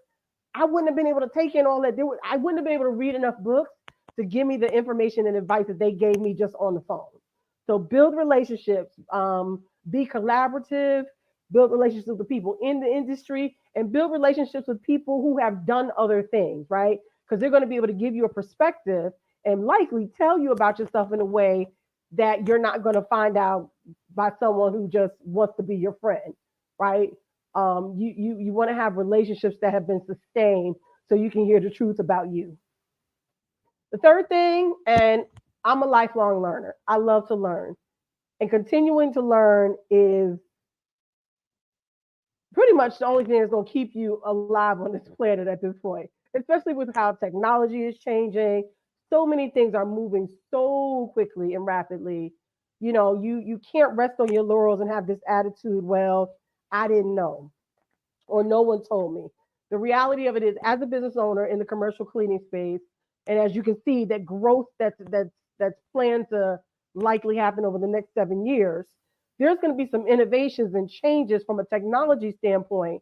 I wouldn't have been able to take in all that. I wouldn't have been able to read enough books to give me the information and advice that they gave me just on the phone. So build relationships, be collaborative, build relationships with people in the industry, and build relationships with people who have done other things, right? Because they're going to be able to give you a perspective and likely tell you about yourself in a way that you're not going to find out by someone who just wants to be your friend, right? You want to have relationships that have been sustained so you can hear the truth about you. The third thing, and I'm a lifelong learner. I love to learn, and continuing to learn is pretty much the only thing that's going to keep you alive on this planet at this point, especially with how technology is changing. So many things are moving so quickly and rapidly. You can't rest on your laurels and have this attitude, well, I didn't know, or no one told me. The reality of it is, as a business owner in the commercial cleaning space, and as you can see, that growth that's planned to likely happen over the next 7 years, there's going to be some innovations and changes from a technology standpoint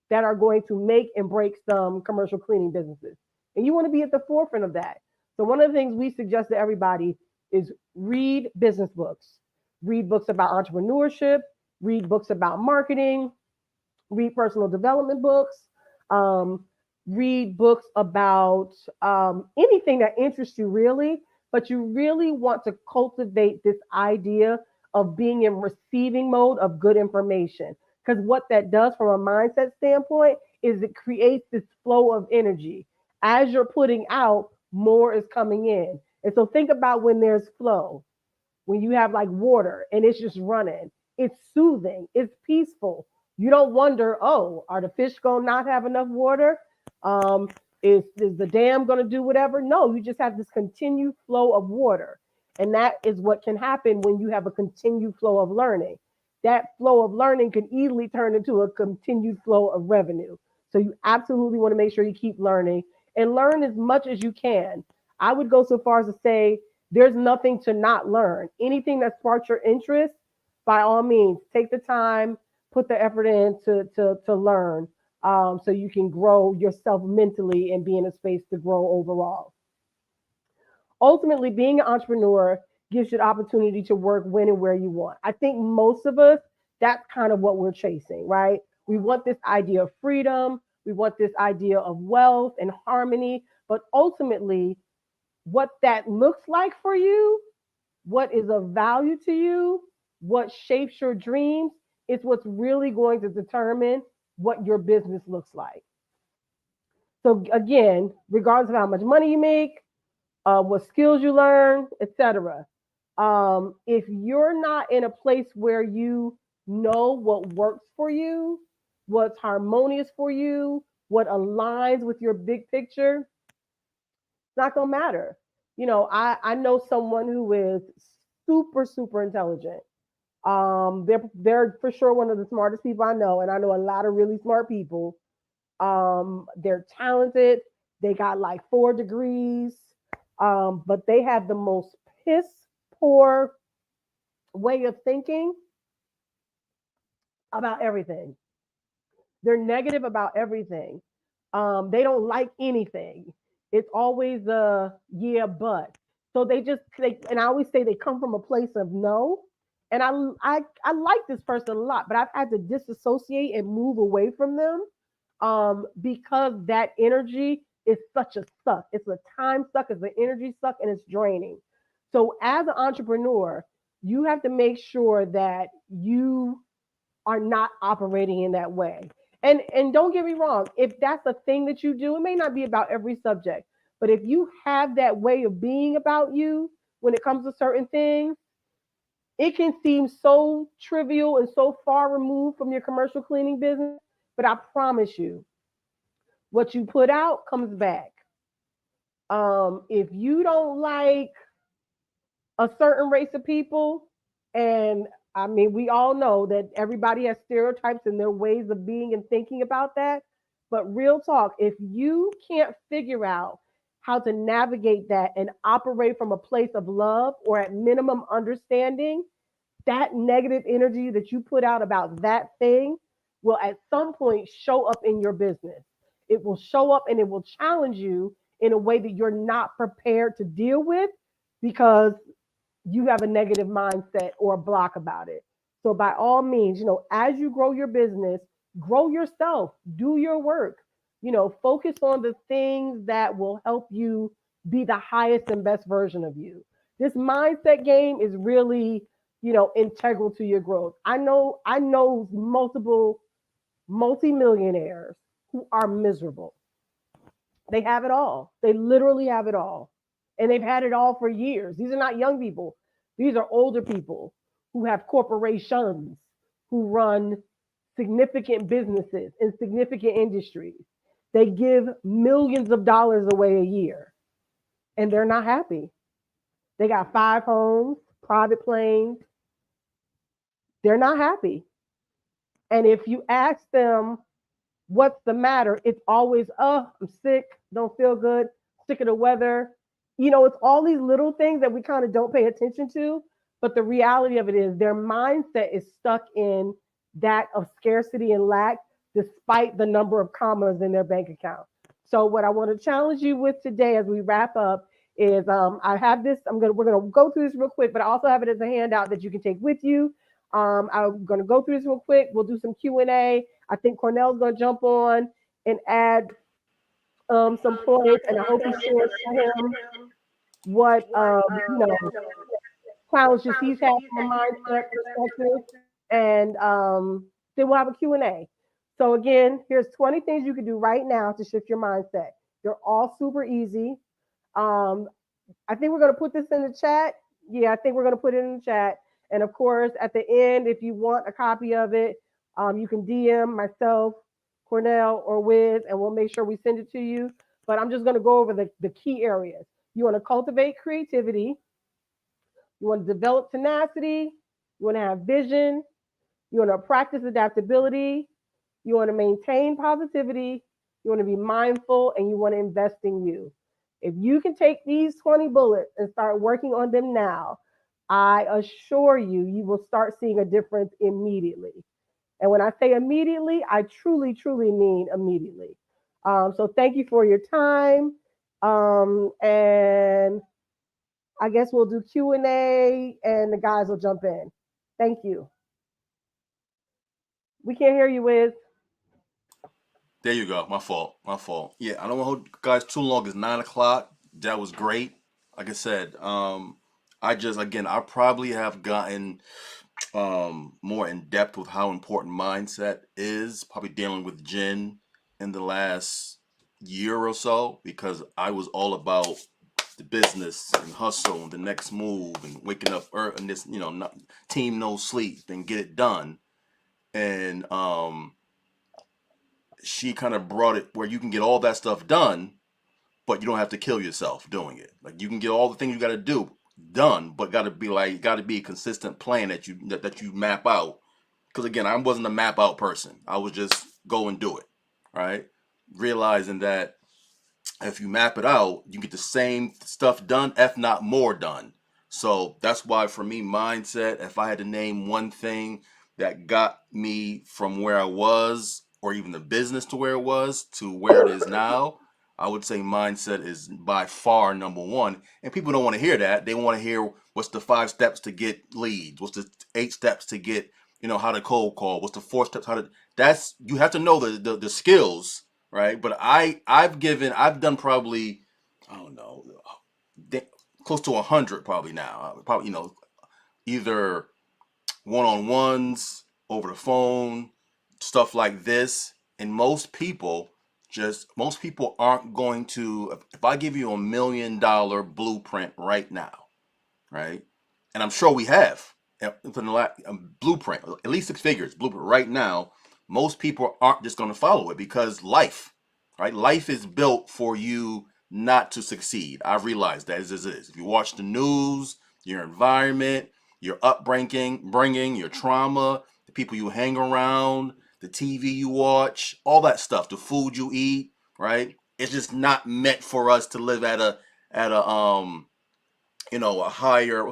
that are going to make and break some commercial cleaning businesses. And you want to be at the forefront of that. So one of the things we suggest to everybody is read business books, read books about entrepreneurship, read books about marketing, read personal development books, um, read books about anything that interests you, really. But you really want to cultivate this idea of being in receiving mode of good information. Because what that does from a mindset standpoint is it creates this flow of energy. As you're putting out, more is coming in. And so think about when there's flow, when you have like water and it's just running. It's soothing, it's peaceful. You don't wonder, oh, are the fish going to not have enough water? Um, is the dam going to do whatever? No, you just have this continued flow of water. And that is what can happen when you have a continued flow of learning. That flow of learning can easily turn into a continued flow of revenue. So you absolutely want to make sure you keep learning and learn as much as you can. I would go so far as to say there's nothing to not learn. Anything that sparks your interest, by all means, take the time, put the effort in to learn, so you can grow yourself mentally and be in a space to grow overall. Ultimately, being an entrepreneur gives you the opportunity to work when and where you want. I think most of us, that's kind of what we're chasing, right? We want this idea of freedom, we want this idea of wealth and harmony, but ultimately, what that looks like for you, what is of value to you, what shapes your dreams, is what's really going to determine what your business looks like. So again, regardless of how much money you make, what skills you learn, etc. If you're not in a place where you know what works for you, what's harmonious for you, what aligns with your big picture, it's not gonna matter. I know someone who is super, super intelligent. They're for sure one of the smartest people I know, and I know a lot of really smart people. They're talented. They got like 4 degrees, but they have the most piss poor way of thinking about everything. They're negative about everything. They don't like anything. It's always a yeah, but. So and I always say they come from a place of no. And I like this person a lot, but I've had to disassociate and move away from them, because that energy is such a suck. It's a time suck, it's an energy suck, and it's draining. So as an entrepreneur, you have to make sure that you are not operating in that way. And don't get me wrong, if that's a thing that you do, it may not be about every subject, But if you have that way of being about you when it comes to certain things, it can seem so trivial and so far removed from your commercial cleaning business. But I promise you, what you put out comes back. If you don't like a certain race of people, and I mean, we all know that everybody has stereotypes and their ways of being and thinking about that. But real talk, if you can't figure out how to navigate that and operate from a place of love or at minimum understanding, that negative energy that you put out about that thing will at some point show up in your business. It will show up and it will challenge you in a way that you're not prepared to deal with because you have a negative mindset or a block about it. So by all means, as you grow your business, grow yourself, do your work, focus on the things that will help you be the highest and best version of you. This mindset game is really, integral to your growth. I know multiple multimillionaires who are miserable. They have it all. They literally have it all. And they've had it all for years. These are not young people. These are older people who have corporations, who run significant businesses in significant industries. They give millions of dollars away a year and they're not happy. They got 5 homes, private planes. They're not happy. And if you ask them, what's the matter? It's always, oh, I'm sick, don't feel good, sick of the weather. It's all these little things that we kind of don't pay attention to. But the reality of it is their mindset is stuck in that of scarcity and lack, despite the number of commas in their bank account. So what I want to challenge you with today as we wrap up is I have this, we're gonna go through this real quick, but I also have it as a handout that you can take with you. I'm gonna go through this real quick. We'll do some Q&A. I think Cornell's gonna jump on and add some points, and I hope he shares for him what challenges he's had from a mindset perspective, and then we'll have a Q&A. So again, here's 20 things you can do right now to shift your mindset. They're all super easy. Um, I think we're gonna put this in the chat. Yeah, I think we're gonna put it in the chat. And of course, at the end, if you want a copy of it, you can DM myself, Cornell, or Wiz, and we'll make sure we send it to you. But I'm just going to go over the key areas. You want to cultivate creativity. You want to develop tenacity. You want to have vision. You want to practice adaptability. You want to maintain positivity. You want to be mindful, and you want to invest in you. If you can take these 20 bullets and start working on them now, I assure you, you will start seeing a difference immediately. And when I say immediately, I truly, truly mean immediately. So thank you for your time. And I guess we'll do Q&A and the guys will jump in. Thank you. We can't hear you, Wiz. There you go. My fault. My fault. Yeah, I don't want to hold you guys too long. It's 9 o'clock. That was great. Like I said, I probably have gotten more in depth with how important mindset is. Probably dealing with Jen in the last year or so because I was all about the business and hustle and the next move and waking up early and this, not, team no sleep and get it done. And she kind of brought it where you can get all that stuff done, but you don't have to kill yourself doing it. Like you can get all the things you got to do done, but got to be a consistent plan that you map out. Because again, I wasn't a map out person. I was just go and do it, right? Realizing that if you map it out, you get the same stuff done, if not more done. So that's why for me, mindset, if I had to name one thing that got me from where I was, or even the business to where it was, to where it is now, I would say mindset is by far number one. And people don't want to hear that. They want to hear what's the 5 steps to get leads, what's the 8 steps to get, how to cold call, what's the 4 steps, that's, you have to know the skills, right? But I've done probably, I don't know, close to 100 probably now. Probably, either one-on-ones, over the phone, stuff like this. And most people Just most people aren't going to. If I give you $1 million blueprint right now, right? And I'm sure we have for the blueprint, at least six figures blueprint right now. Most people aren't just going to follow it because life, right? Life is built for you not to succeed. I've realized that as it is. If you watch the news, your environment, your bringing your trauma, the people you hang around, the TV you watch, all that stuff, the food you eat, right? It's just not meant for us to live at a a higher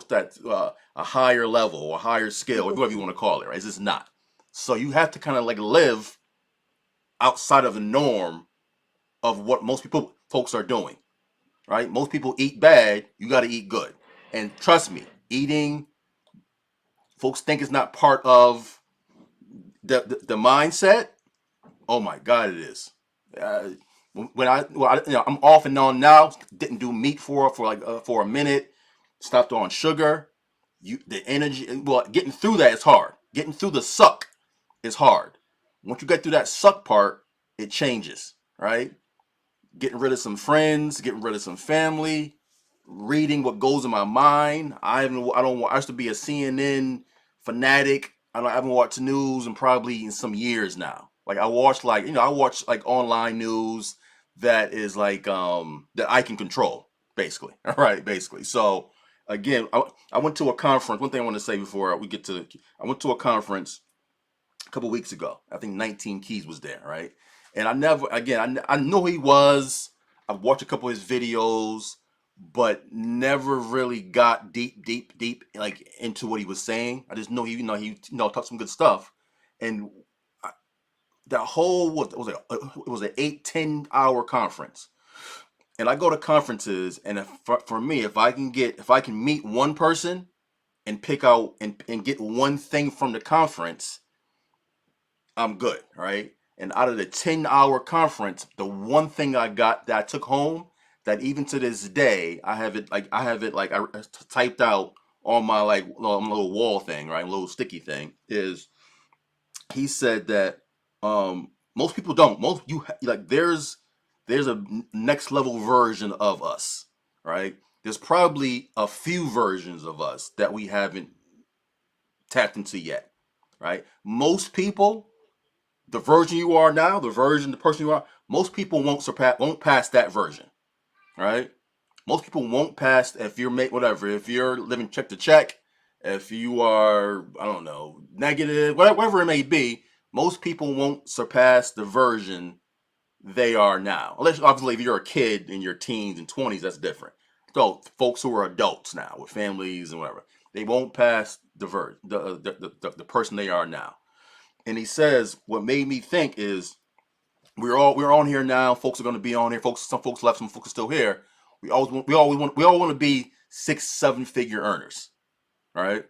a higher level or a higher scale, whatever you want to call it, right? It's just not. So you have to kind of like live outside of the norm of what most people folks are doing, right? Most people eat bad, you got to eat good. And trust me, eating, folks think it's not part of the mindset. Oh my God, it is. Uh, I'm off and on now. Didn't do meat for a minute. Stopped on sugar. The energy. Well, getting through that is hard. Getting through the suck is hard. Once you get through that suck part, it changes, right? Getting rid of some friends, getting rid of some family, reading what goes in my mind. I used to be a CNN fanatic. I haven't watched news in some years now. Like I watch like online news that is like that I can control basically. All right, basically. So again, I went to a conference. One thing I want to say before we get to, I went to a conference a couple weeks ago. I think 19 Keys was there, right? And I never, again, I know he was. I've watched a couple of his videos, but never really got deep, like into what he was saying. I just know he talked some good stuff. And that whole, what was it? It was an 8-10 hour conference. And I go to conferences, and for me, if I can meet one person and pick out and get one thing from the conference, I'm good, right? And out of the 10-hour conference, the one thing I got that I took home that even to this day, I have it like I typed out on my like little wall thing, right? Little sticky thing is he said that most people don't. Most you like there's a next level version of us, right? There's probably a few versions of us that we haven't tapped into yet, right? Most people, the version you are now, the person you are, most people won't pass that version, right? Most people won't pass if you're whatever, if you're living check to check, if you are, I don't know, negative, whatever it may be, most people won't surpass the version they are now. Unless obviously if you're a kid in your teens and 20s, that's different. So folks who are adults now with families and whatever, they won't pass the person they are now. And he says what made me think is we're on here now. Folks are going to be on here. Some folks left, some folks are still here. We all want to be 6-7 figure earners, right?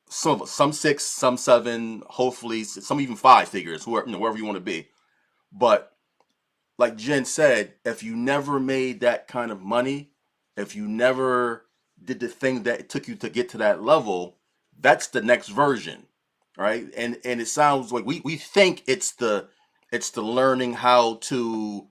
Some six, some seven, hopefully some even 5 figures, wherever you want to be. But like Jen said, if you never made that kind of money, if you never did the thing that it took you to get to that level, that's the next version, right? And it sounds like we think it's the learning how to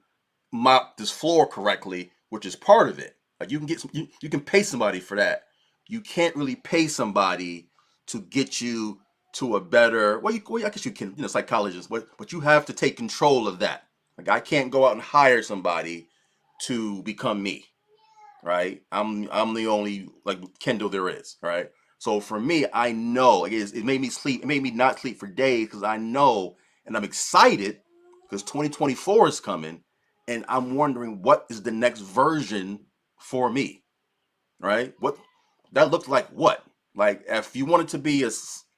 mop this floor correctly, which is part of it. Like you can pay somebody for that. You can't really pay somebody to get you to a better. I guess you can, psychologists, but you have to take control of that. Like I can't go out and hire somebody to become me, right? I'm the only like Kendall there is, right? So for me, I know like it made me sleep. It made me not sleep for days because I know, and I'm excited because 2024 is coming, and I'm wondering what is the next version for me, right? What that looked like? What like if you wanted to be I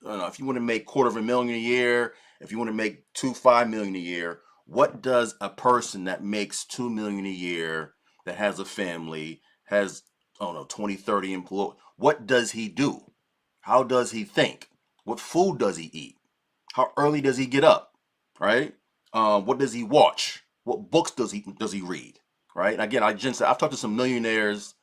don't know, if you want to make $250,000 a year, if you want to make 5 million a year, what does a person that makes 2 million a year that has a family has I don't know 20-30 employees? What does he do? How does he think? What food does he eat? How early does he get up? Right? What does he watch? What books does he read? Right? And again, I've talked to some millionaires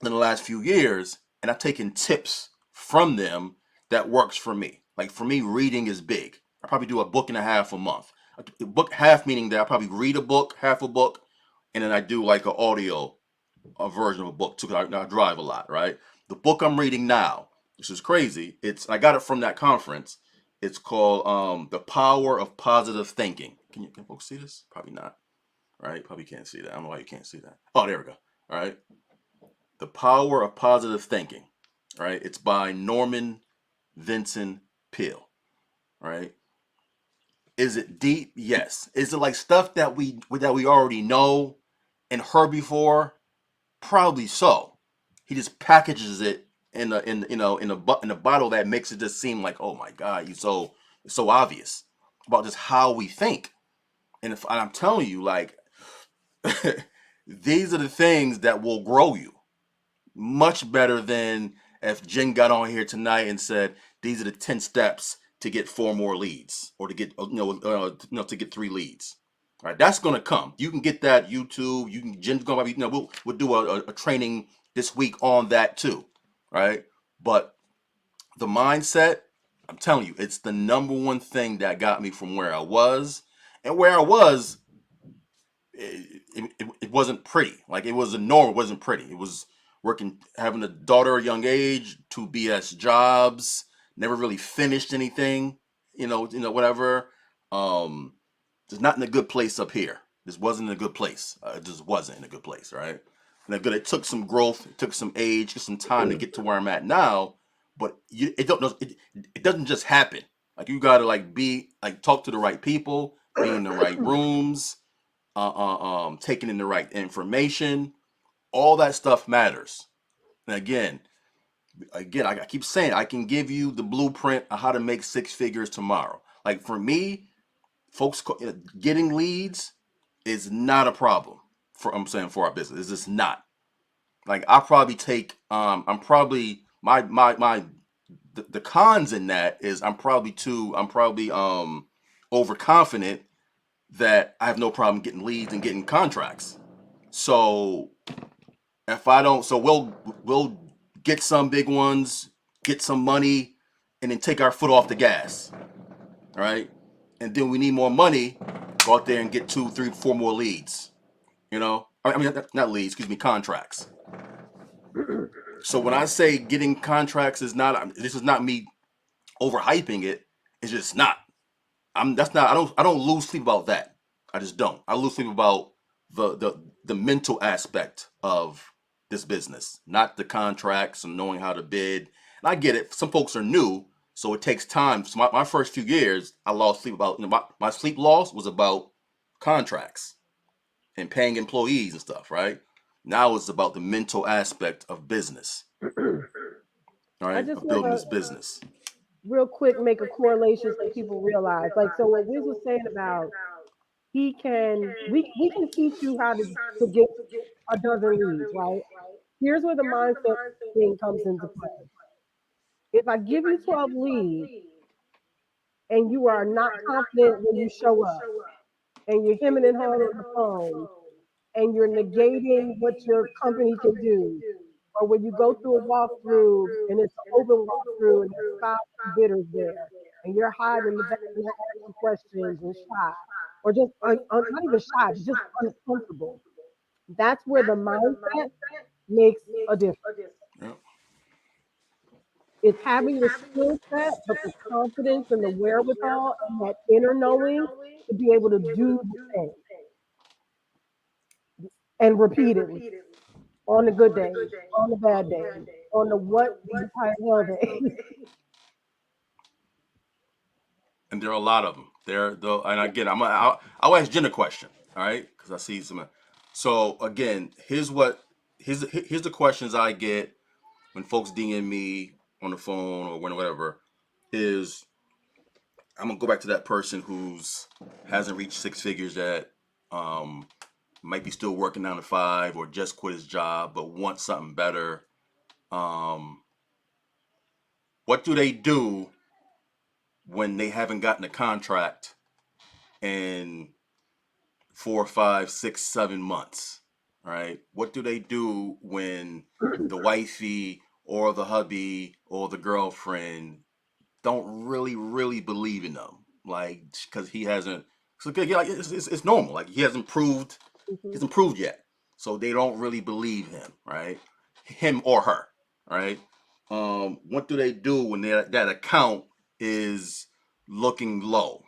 in the last few years, and I've taken tips from them that works for me. Like for me, reading is big. I probably do a book and a half a month. A book half meaning that I probably read a book, half a book, and then I do like an audio a version of a book too. 'Cause I drive a lot, right? The book I'm reading now, which is crazy. I got it from that conference. It's called The Power of Positive Thinking. Can folks see this? Probably not, right? Probably can't see that. I don't know why you can't see that. Oh, there we go. All right. The Power of Positive Thinking, right? It's by Norman Vincent Peale, right? Is it deep? Yes. Is it like stuff that we already know and heard before? Probably so. He just packages it in a bottle that makes it just seem like, oh my god, it's so obvious about just how we think. And if I'm telling you, like, these are the things that will grow you much better than if Jen got on here tonight and said these are the 10 steps to get 4 more leads, or to get to get 3 leads. All right, that's gonna come. You can get that YouTube. You can Jen's gonna we'll do a training this week on that too, right? But the mindset, I'm telling you, it's the number one thing that got me from where I was, and where I was it wasn't pretty. Like, it was a norm. It wasn't pretty. It was working, having a daughter at a young age, 2 BS jobs, never really finished anything. Whatever. Just not in a good place up here. This wasn't in a good place. It just wasn't in a good place, right? And it took some growth, it took some age, took some time to get to where I'm at now. But it doesn't just happen. Like, you gotta talk to the right people, be in the right rooms, taking in the right information. All that stuff matters. And again, I keep saying I can give you the blueprint of how to make 6 figures tomorrow. Like, for me, folks, getting leads is not a problem for our business. It's just not. Like, I probably take I'm probably my the cons in that is I'm probably overconfident that I have no problem getting leads and getting contracts. So if I don't, so we'll get some big ones, get some money, and then take our foot off the gas, all right? And then we need more money, go out there and get 2, 3, 4 more leads. I mean, not leads, excuse me, contracts. So when I say getting contracts this is not me overhyping it. It's just not. That's not. I don't lose sleep about that. I just don't. I lose sleep about the mental aspect of this business, not the contracts and knowing how to bid. And I get it. Some folks are new, so it takes time. So my first few years, I lost sleep about my sleep loss was about contracts and paying employees and stuff. Right now, it's about the mental aspect of business. All I right, just of want building to this business. real quick make a correlation so people realize. Like, so what Wiz was saying about we can teach you how to get a dozen leads, right? Here's where the mindset thing comes into play. If I give you 12 leads and you are not confident when you show up, and you're hemming and hawing on the phone, and you're negating what your company can do, or when you go through a walkthrough and it's an open walkthrough and there's 5 bidders there, and you're hiding in the back and not asking questions and shy, or just not even shy, but just uncomfortable. That's where the mindset makes a difference. Yeah. It's having the skill set, but the confidence and the wherewithal and that inner knowing to be able to do the thing and repeatedly on the good days, on the bad days, on the what the entire hell days. And there are a lot of them. There, though, and again, I'll ask Jen a question, all right? Because I see some. So again, here's the questions I get when folks DM me on the phone or whatever. Is I'm gonna go back to that person who's hasn't reached 6 figures yet, um, might be still working 9 to 5, or just quit his job but wants something better. Um, what do they do when they haven't gotten a contract in 4, 5, 6, 7 months, right? What do they do when the wifey or the hubby or the girlfriend don't really, really believe in them? Like, because he hasn't So yeah, like it's normal. Like Mhm. he's improved yet. So they don't really believe him, right? Him or her, right? What do they do when that account is looking low?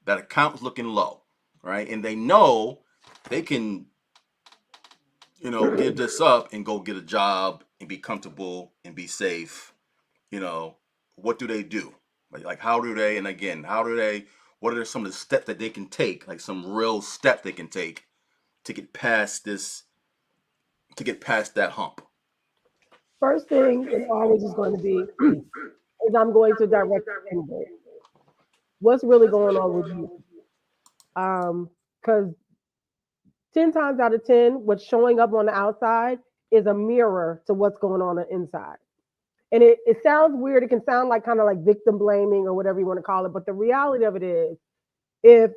That account's looking low, right? And they know they can, give this up and go get a job and be comfortable and be safe. You know, what do they do? Like how do they? And again, how do they? What are some of the steps that they can take? Like some real steps they can take to get past this, to get past that hump. First thing it always is going to be is I'm going to direct it inward. What's really going on with you? Because 10 times out of 10, what's showing up on the outside is a mirror to what's going on inside. And it sounds weird. It can sound like kind of like victim blaming or whatever you want to call it. But the reality of it is, if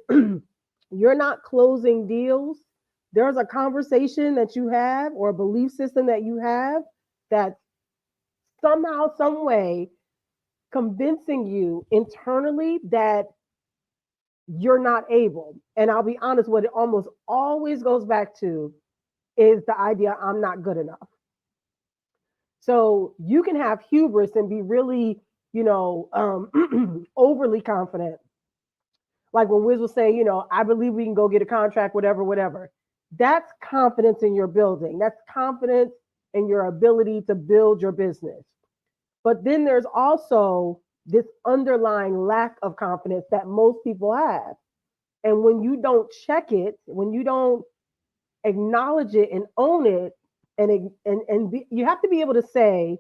you're not closing deals, there's a conversation that you have or a belief system that you have that somehow, some way convincing you internally that you're not able. And I'll be honest, what it almost always goes back to is the idea I'm not good enough. So you can have hubris and be really, overly confident. Like when Wiz was saying, I believe we can go get a contract, whatever, whatever. That's confidence in your building. That's confidence in your ability to build your business. But then there's also this underlying lack of confidence that most people have. And when you don't check it, when you don't acknowledge it and own it, you have to be able to say,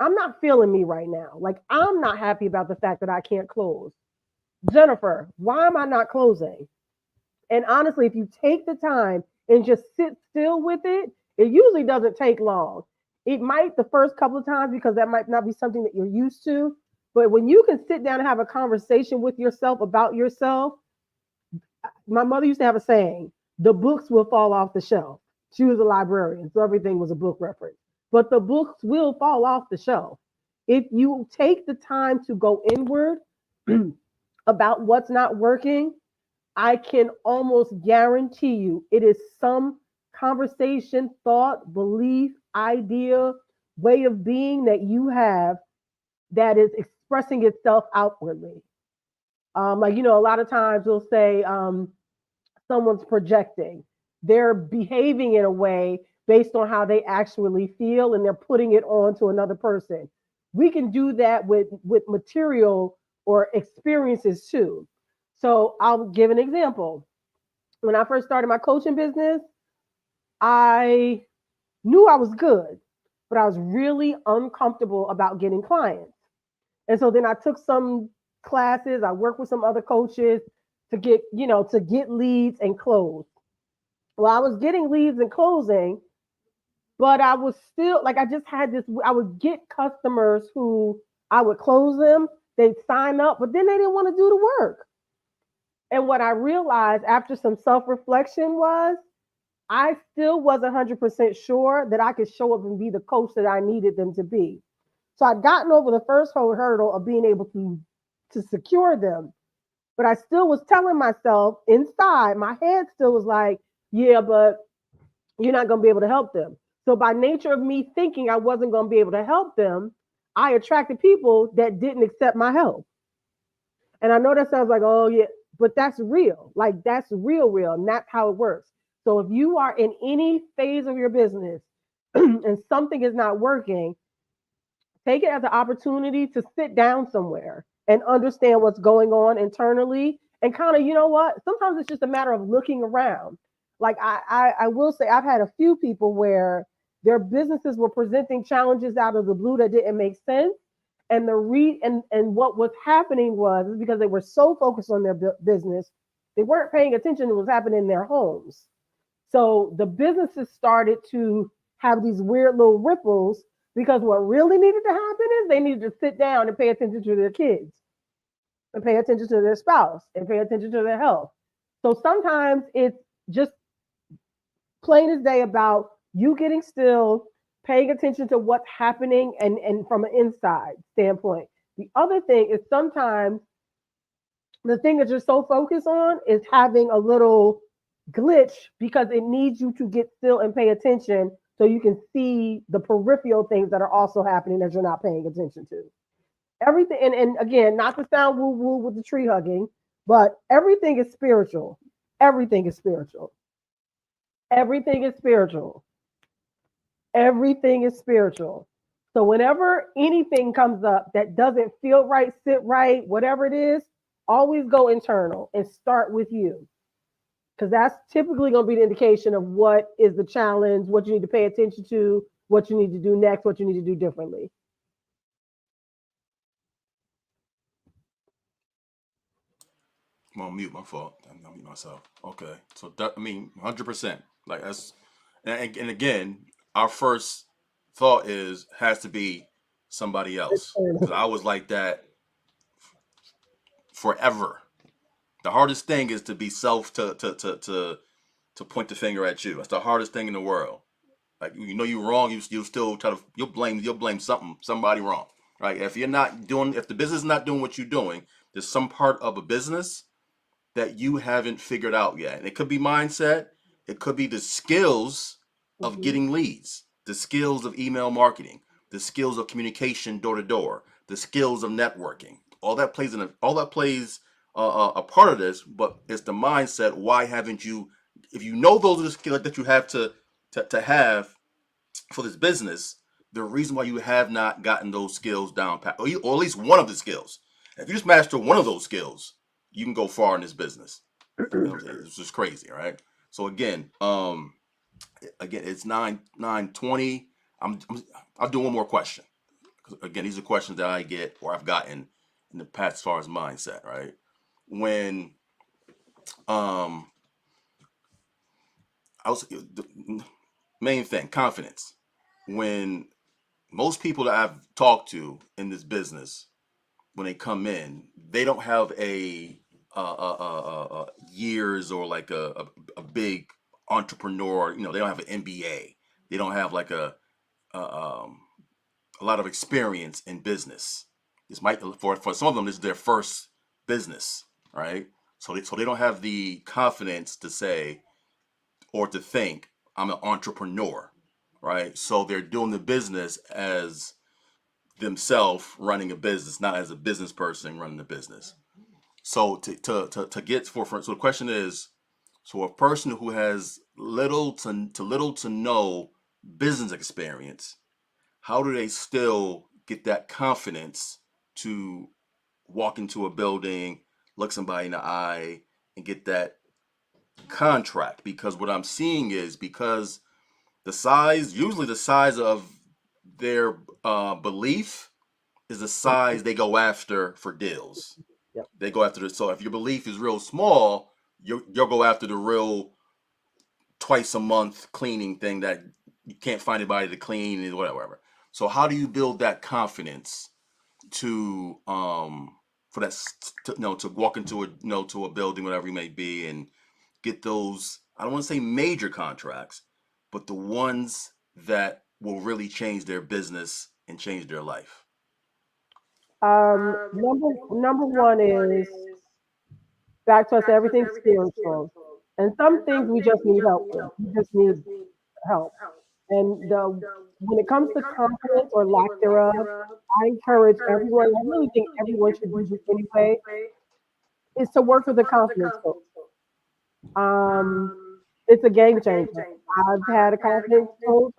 I'm not feeling me right now. Like I'm not happy about the fact that I can't close. Jennifer, why am I not closing? And honestly, if you take the time and just sit still with it, it usually doesn't take long. It might the first couple of times because that might not be something that you're used to. But when you can sit down and have a conversation with yourself about yourself, my mother used to have a saying, the books will fall off the shelf. She was a librarian, so everything was a book reference. But the books will fall off the shelf. If you take the time to go inward about what's not working, I can almost guarantee you it is some conversation, thought, belief, idea, way of being that you have that is expressing itself outwardly. A lot of times we'll say someone's projecting. They're behaving in a way based on how they actually feel and they're putting it on to another person. We can do that with material or experiences too. So I'll give an example. When I first started my coaching business, I knew I was good, but I was really uncomfortable about getting clients. And so then I took some classes, I worked with some other coaches to get leads and close. Well, I was getting leads and closing, but I was still like I just had this I would get customers who I would close them, they'd sign up, but then they didn't want to do the work. And what I realized after some self-reflection was I still wasn't 100% sure that I could show up and be the coach that I needed them to be. So I'd gotten over the first whole hurdle of being able to secure them, but I still was telling myself inside, my head still was like, yeah, but you're not going to be able to help them. So by nature of me thinking I wasn't going to be able to help them, I attracted people that didn't accept my help. And I know that sounds like, oh yeah, but that's real. Like that's real, real. And that's how it works. So if you are in any phase of your business and something is not working, take it as an opportunity to sit down somewhere and understand what's going on internally and kind of, you know what? Sometimes it's just a matter of looking around. Like I will say I've had a few people where their businesses were presenting challenges out of the blue that didn't make sense. And and what was happening was because they were so focused on their business, they weren't paying attention to what was happening in their homes. So the businesses started to have these weird little ripples because what really needed to happen is they needed to sit down and pay attention to their kids and pay attention to their spouse and pay attention to their health. So sometimes it's just plain as day about you getting still, paying attention to what's happening and from an inside standpoint. The other thing is sometimes The thing that you're so focused on is having a little glitch because it needs you to get still and pay attention so you can see the peripheral things that are also happening that you're not paying attention to. Everything, and again, not to sound woo woo with the tree hugging, but everything is spiritual. Everything is spiritual. Everything is spiritual. Everything is spiritual. So whenever anything comes up that doesn't feel right, sit right, whatever it is, always go internal and start with you. Because that's typically going to be the indication of what is the challenge, what you need to pay attention to, what you need to do next, what you need to do differently. I'm on mute. My fault. I'm on mute myself. Okay. So that, I mean, 100%. Like that's, and again, our first thought is has to be somebody else because I was like that forever. The hardest thing is to be self to point the finger at you. That's the hardest thing in the world. Like you know you're wrong, you still try to you'll blame somebody wrong. Right? If you're not doing if the business is not doing what you're doing, there's some part of a business that you haven't figured out yet. And it could be mindset, it could be the skills of Mhm. getting leads, the skills of email marketing, the skills of communication door to door, the skills of networking. All that plays a part of this, but it's the mindset. Why haven't you? If you know those are the skills that you have to have for this business, the reason why you have not gotten those skills down pat, or at least one of the skills. If you just master one of those skills, you can go far in this business. You know what I'm saying? It's just crazy, right? So again, it's 9:20. I'll do one more question. 'Cause again, these are questions that I get or I've gotten in the past as far as mindset, right? When um I was the main thing, confidence. When most people that I've talked to in this business, when they come in, they don't have years or like a big entrepreneur. You know, they don't have an MBA. They don't have like a, um, a lot of experience in business. This might for some of them this is their first business, right? So they don't have the confidence to say or to think I'm an entrepreneur, right? So they're doing the business as themselves running a business, not as a business person running the business. So to get so the question is, so a person who has little to no business experience, how do they still get that confidence to walk into a building, look somebody in the eye, and get that contract? Because what I'm seeing is because usually the size of their belief is the size they go after for deals. Yep. They go after the so if your belief is real small, you'll go after the real twice a month cleaning thing that you can't find anybody to clean and whatever. So how do you build that confidence to for that to walk into a to a building whatever it may be and get those I don't want to say major contracts, but the ones that will really change their business and change their life. Number one is back to us. Everything's spiritual, and some things we just need help with. We just need help. And when it comes to confidence or lack thereof, I encourage everyone. I really think everyone should do this anyway. Is to work with a confidence coach. Um, it's a game changer. I've had a confidence coach.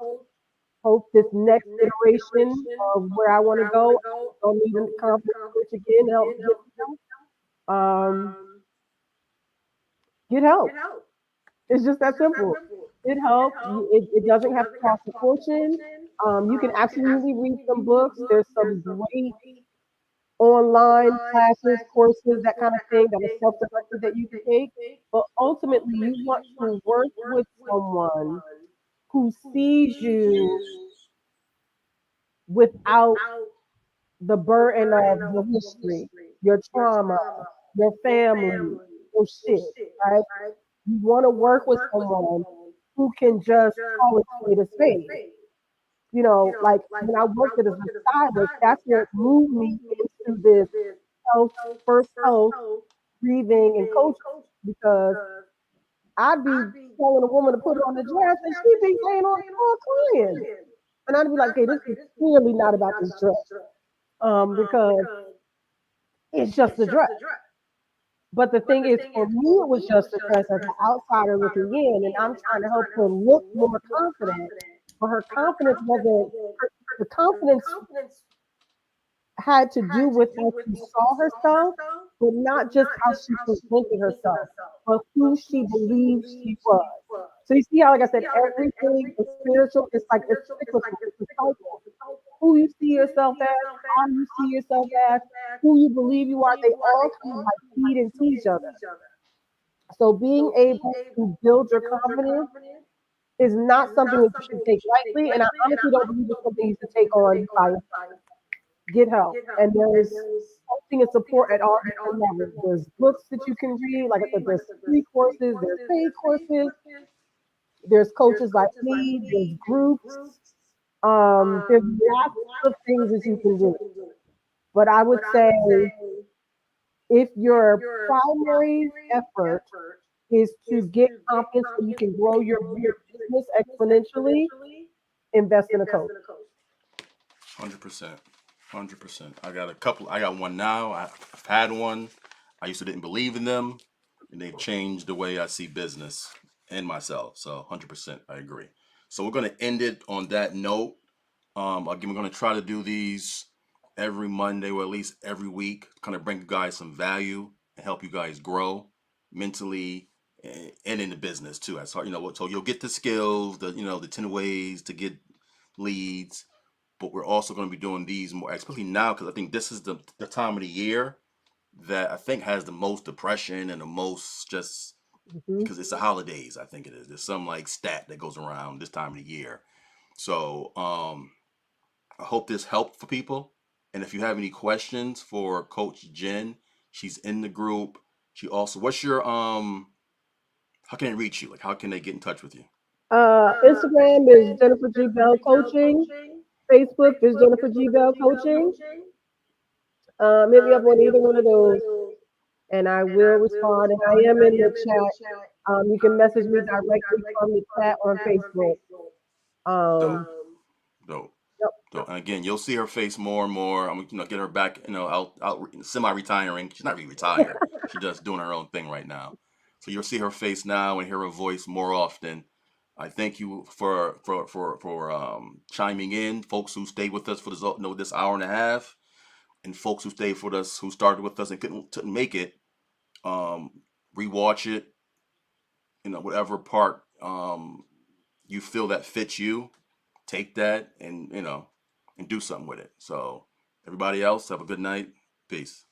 Hope this next iteration of where I want to go, I don't need a confidence coach again. Help me get help. It's just that simple. Get help. It doesn't have to cost a fortune. You can absolutely read some books. There's some great online classes, courses, that kind of thing that are self-directed that you can take. But ultimately, you want to work with someone who sees you without the burden of your history, your trauma, your family, your shit, right? You want to work with someone who can just call a spade a spade. You know, like when I worked at as a stylist, that's what moved me into this health, first health grieving and coaching because I'd be telling a woman to put on the dress and she'd be laying on the floor crying. And I'd be like, okay, this is clearly not about this dress. Because it's just a dress. But the thing is, for me, it was just a dress as an outsider looking in, and I'm trying to help her look more confident. But her confidence wasn't, the confidence had to do with how she saw herself, but not just how she presented herself, but who she believed she was. So you see how, like I said, everything is spiritual. It's like it's cyclical. It's a cycle. Who you see yourself as, how you see yourself as, who you believe you are, they all kind of like feed into each other. So being able to build your confidence is not something that you should take lightly, and I honestly don't believe it's something you should take on by yourself. Get help, and there's coaching and support at all different levels. There's books that you can read, like I said, there's free courses, there's paid courses, there's coaches like me, there's groups, there's lots of things that you can do. But I would say if your primary effort is to get confidence so you can grow your business exponentially, invest in a coach. 100%. 100%. I got a couple. I got one now. I've had one. I used to didn't believe in them, and they've changed the way I see business and myself. So 100%, I agree. So we're gonna end it on that note. Again, we're gonna try to do these every Monday or at least every week. Kind of bring you guys some value and help you guys grow mentally and in the business too. That's hard, So you'll get the skills, the 10 ways to get leads, but we're also going to be doing these more, especially now, because I think this is the time of the year that I think has the most depression and the most just Hmm. because it's the holidays. I think it is. There's some like stat that goes around this time of the year. So I hope this helped for people. And if you have any questions for Coach Jen, she's in the group. She also, what's your how can they reach you? Like, how can they get in touch with you? Instagram is Jennifer G. Bell Coaching. Facebook is Jennifer G. Bell Coaching. Hit me up on either one of those, and I will respond. And I am in the chat. You can message me directly from the chat on Facebook. Dope, Um, dope. yep. So, and again, you'll see her face more and more. I'm gonna get her back, out semi-retiring. She's not really retired. She's just doing her own thing right now. So you'll see her face now and hear her voice more often. I thank you for chiming in, folks who stayed with us for this hour and a half, and folks who stayed with us who started with us and couldn't make it. Um, Rewatch it. Whatever part you feel that fits you, take that and do something with it. So everybody else, have a good night. Peace.